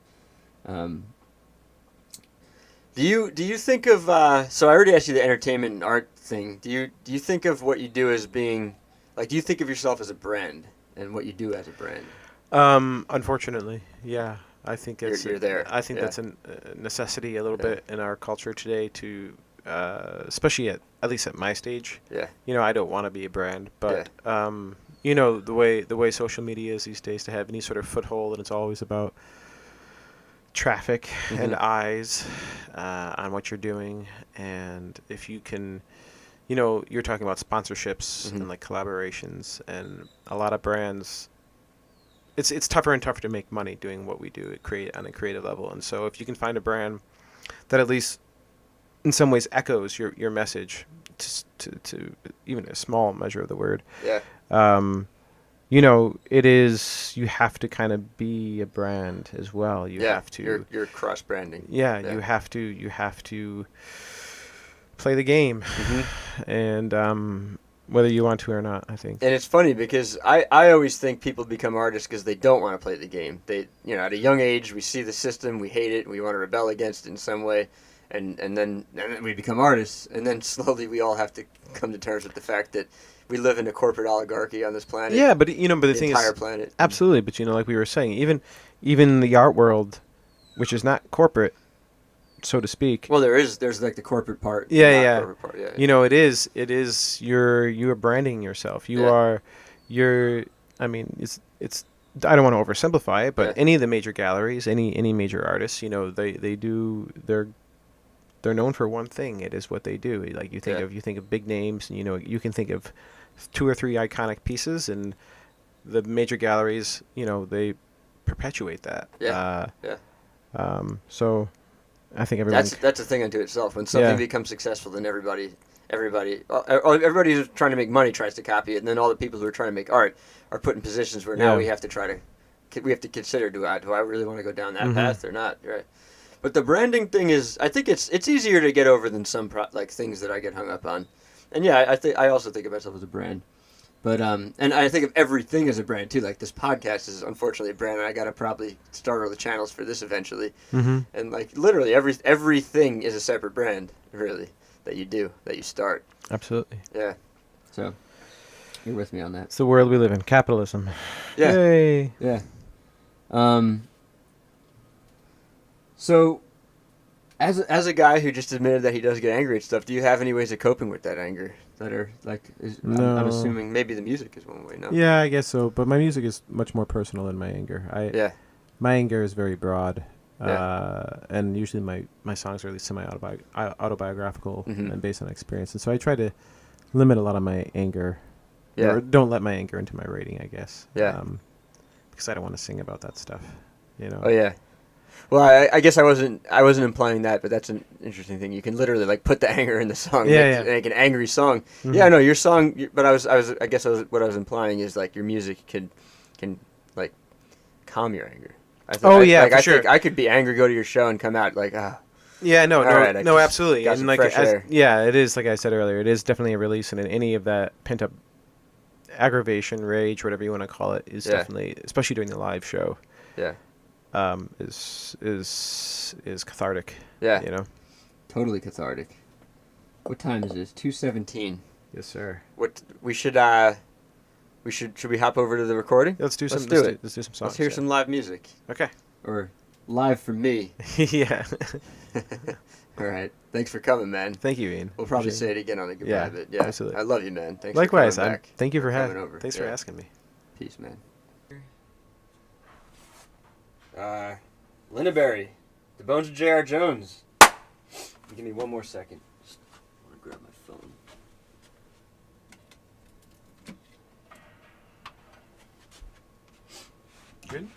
Do you think of so I already asked you the entertainment and art thing. Do you think of what you do as being like? Do you think of yourself as a brand and what you do as a brand? Unfortunately, yeah. I think it's You're there. I think Yeah. that's a necessity a little Yeah. bit in our culture today to, especially at least at my stage. Yeah. You know, I don't want to be a brand, but you know the way social media is these days, to have any sort of foothold, and it's always about traffic and eyes on what you're doing, and if you can, you know, you're talking about sponsorships and like collaborations, and a lot of brands. It's tougher and tougher to make money doing what we do on a creative level, and so if you can find a brand that at least in some ways echoes your message to even a small measure of the word, you know, you have to kind of be a brand as well. You have to. You're cross branding. Yeah, you have to play the game, and whether you want to or not, I think. And it's funny because I always think people become artists because they don't want to play the game. They, you know, at a young age, we see the system, we hate it, we want to rebel against it in some way, and then we become artists. And then slowly we all have to come to terms with the fact that we live in a corporate oligarchy on this planet. Yeah, but you know, but the thing entire is, planet. absolutely. But you know, like we were saying, even the art world, which is not corporate, so to speak. Well, there's like the corporate part. Yeah. Corporate part, yeah. You know, it is you're branding yourself. I mean, it's I don't want to oversimplify it, but any of the major galleries, any major artists, you know, they're known for one thing. It is what they do. Like you think of big names, and you know, you can think of 2 or 3 iconic pieces, and the major galleries, you know, they perpetuate that. So I think everyone. That's a thing unto itself. When something becomes successful, then everybody who's trying to make money tries to copy it, and then all the people who are trying to make art are put in positions where now we have to consider, do I really want to go down that path or not? Right. But the branding thing is, I think it's easier to get over than some things that I get hung up on. And yeah, I also think of myself as a brand. But and I think of everything as a brand too. Like this podcast is unfortunately a brand, and I gotta probably start all the channels for this eventually. And like literally everything is a separate brand, really, that you start. Absolutely. Yeah. So you're with me on that. It's the world we live in. Capitalism. Yeah. Yay. Yeah. So, as a guy who just admitted that he does get angry at stuff, do you have any ways of coping with that anger? That are like, No. I'm assuming maybe the music is one way. No. Yeah, I guess so. But my music is much more personal than my anger. My anger is very broad. And usually my songs are at least semi-autobiographical and based on experience. And so I try to limit a lot of my anger. Yeah. Or don't let my anger into my writing, I guess. Yeah. Because I don't want to sing about that stuff, you know. Oh yeah. Well, I guess I wasn't implying that, but that's an interesting thing. You can literally like put the anger in the song, make an angry song. Yeah, no, your song. But what I was implying is like your music can like calm your anger. For sure. Think I could be angry, go to your show, and come out like Yeah, no, right, absolutely. got And some like, fresh air. it is like I said earlier. It is definitely a release, and any of that pent up aggravation, rage, whatever you want to call it, is definitely, especially during the live show. Yeah. Is cathartic. Yeah. You know. Totally cathartic. What time is this? 2:17. Yes, sir. What should we hop over to the recording? Let's do some songs. Let's hear some live music. Okay. Or live from me. Yeah. All right. Thanks for coming, man. Thank you, Ian. We'll probably say it again on the goodbye, Yeah, but yeah, absolutely. I love you, man. Thanks. Likewise. For coming back. Thank you for coming over. Thanks for asking me. Peace, man. Lindaberry, The Bones of J.R. Jones. Give me one more second. Just want to grab my phone. Good.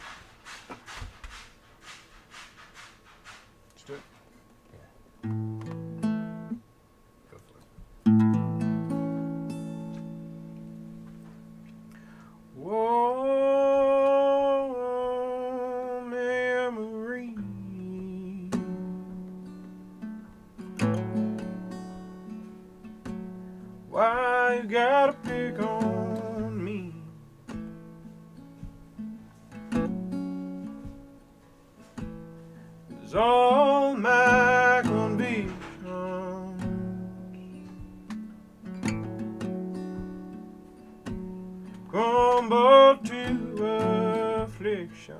Let's do it. Go for it. you gotta pick on me? 'Cause all my convictions crumble to affliction.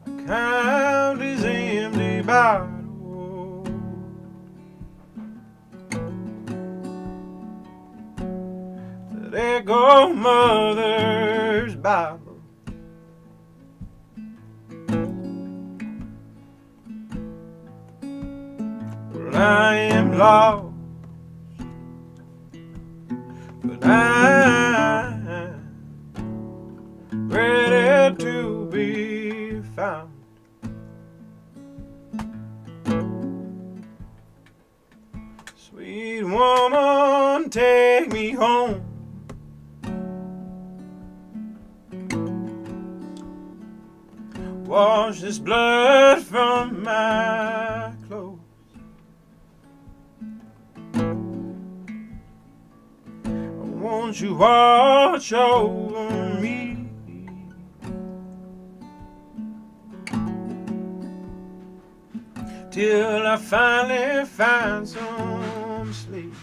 I count his empty bottle, there go mother's Bible. Well, I am lost, but I'm ready to be found. Sweet woman, take me home. Wash this blood from my clothes. Won't you watch over me? Till I finally find some sleep.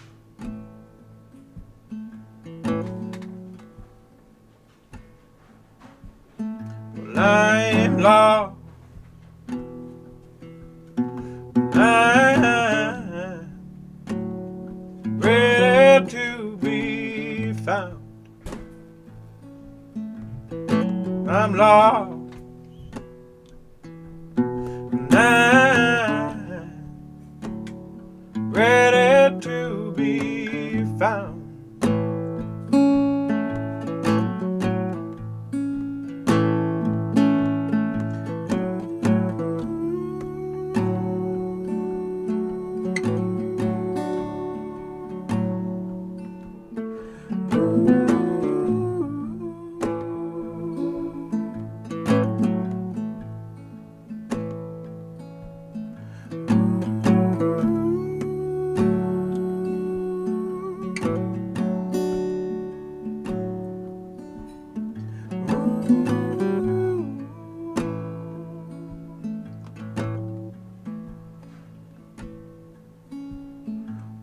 Well, I am lost, I'm ready to be found. I'm lost, I'm ready to be found.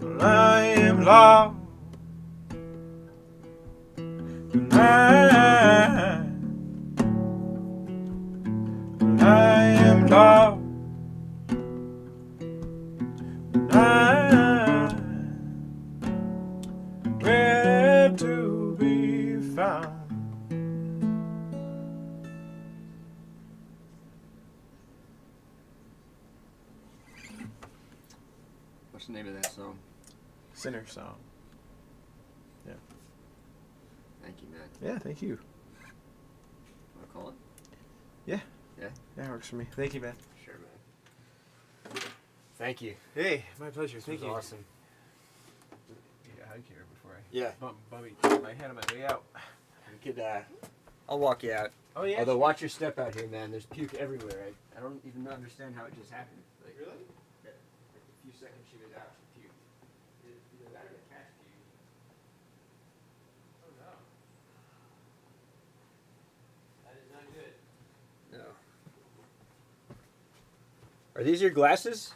Well, I am lost, and I am lost, and I'm ready to be found. What's the name of that song? Sinner song. Yeah. Thank you, man. Yeah, thank you. Want to call it? Yeah. Yeah? That works for me. Thank you, man. Sure, man. Thank you. Hey, my pleasure. This Thank was you. awesome. Yeah, hug here before I Yeah. bump my head on my way out. We could, I'll walk you out. Oh, yeah? Although, watch your step out here, man. There's puke everywhere. I don't even understand how it just happened. Like, Really? yeah, like a few seconds she was out, she puked. Either that or the cat's puke. Oh, no. That is not good. No. Are these your glasses?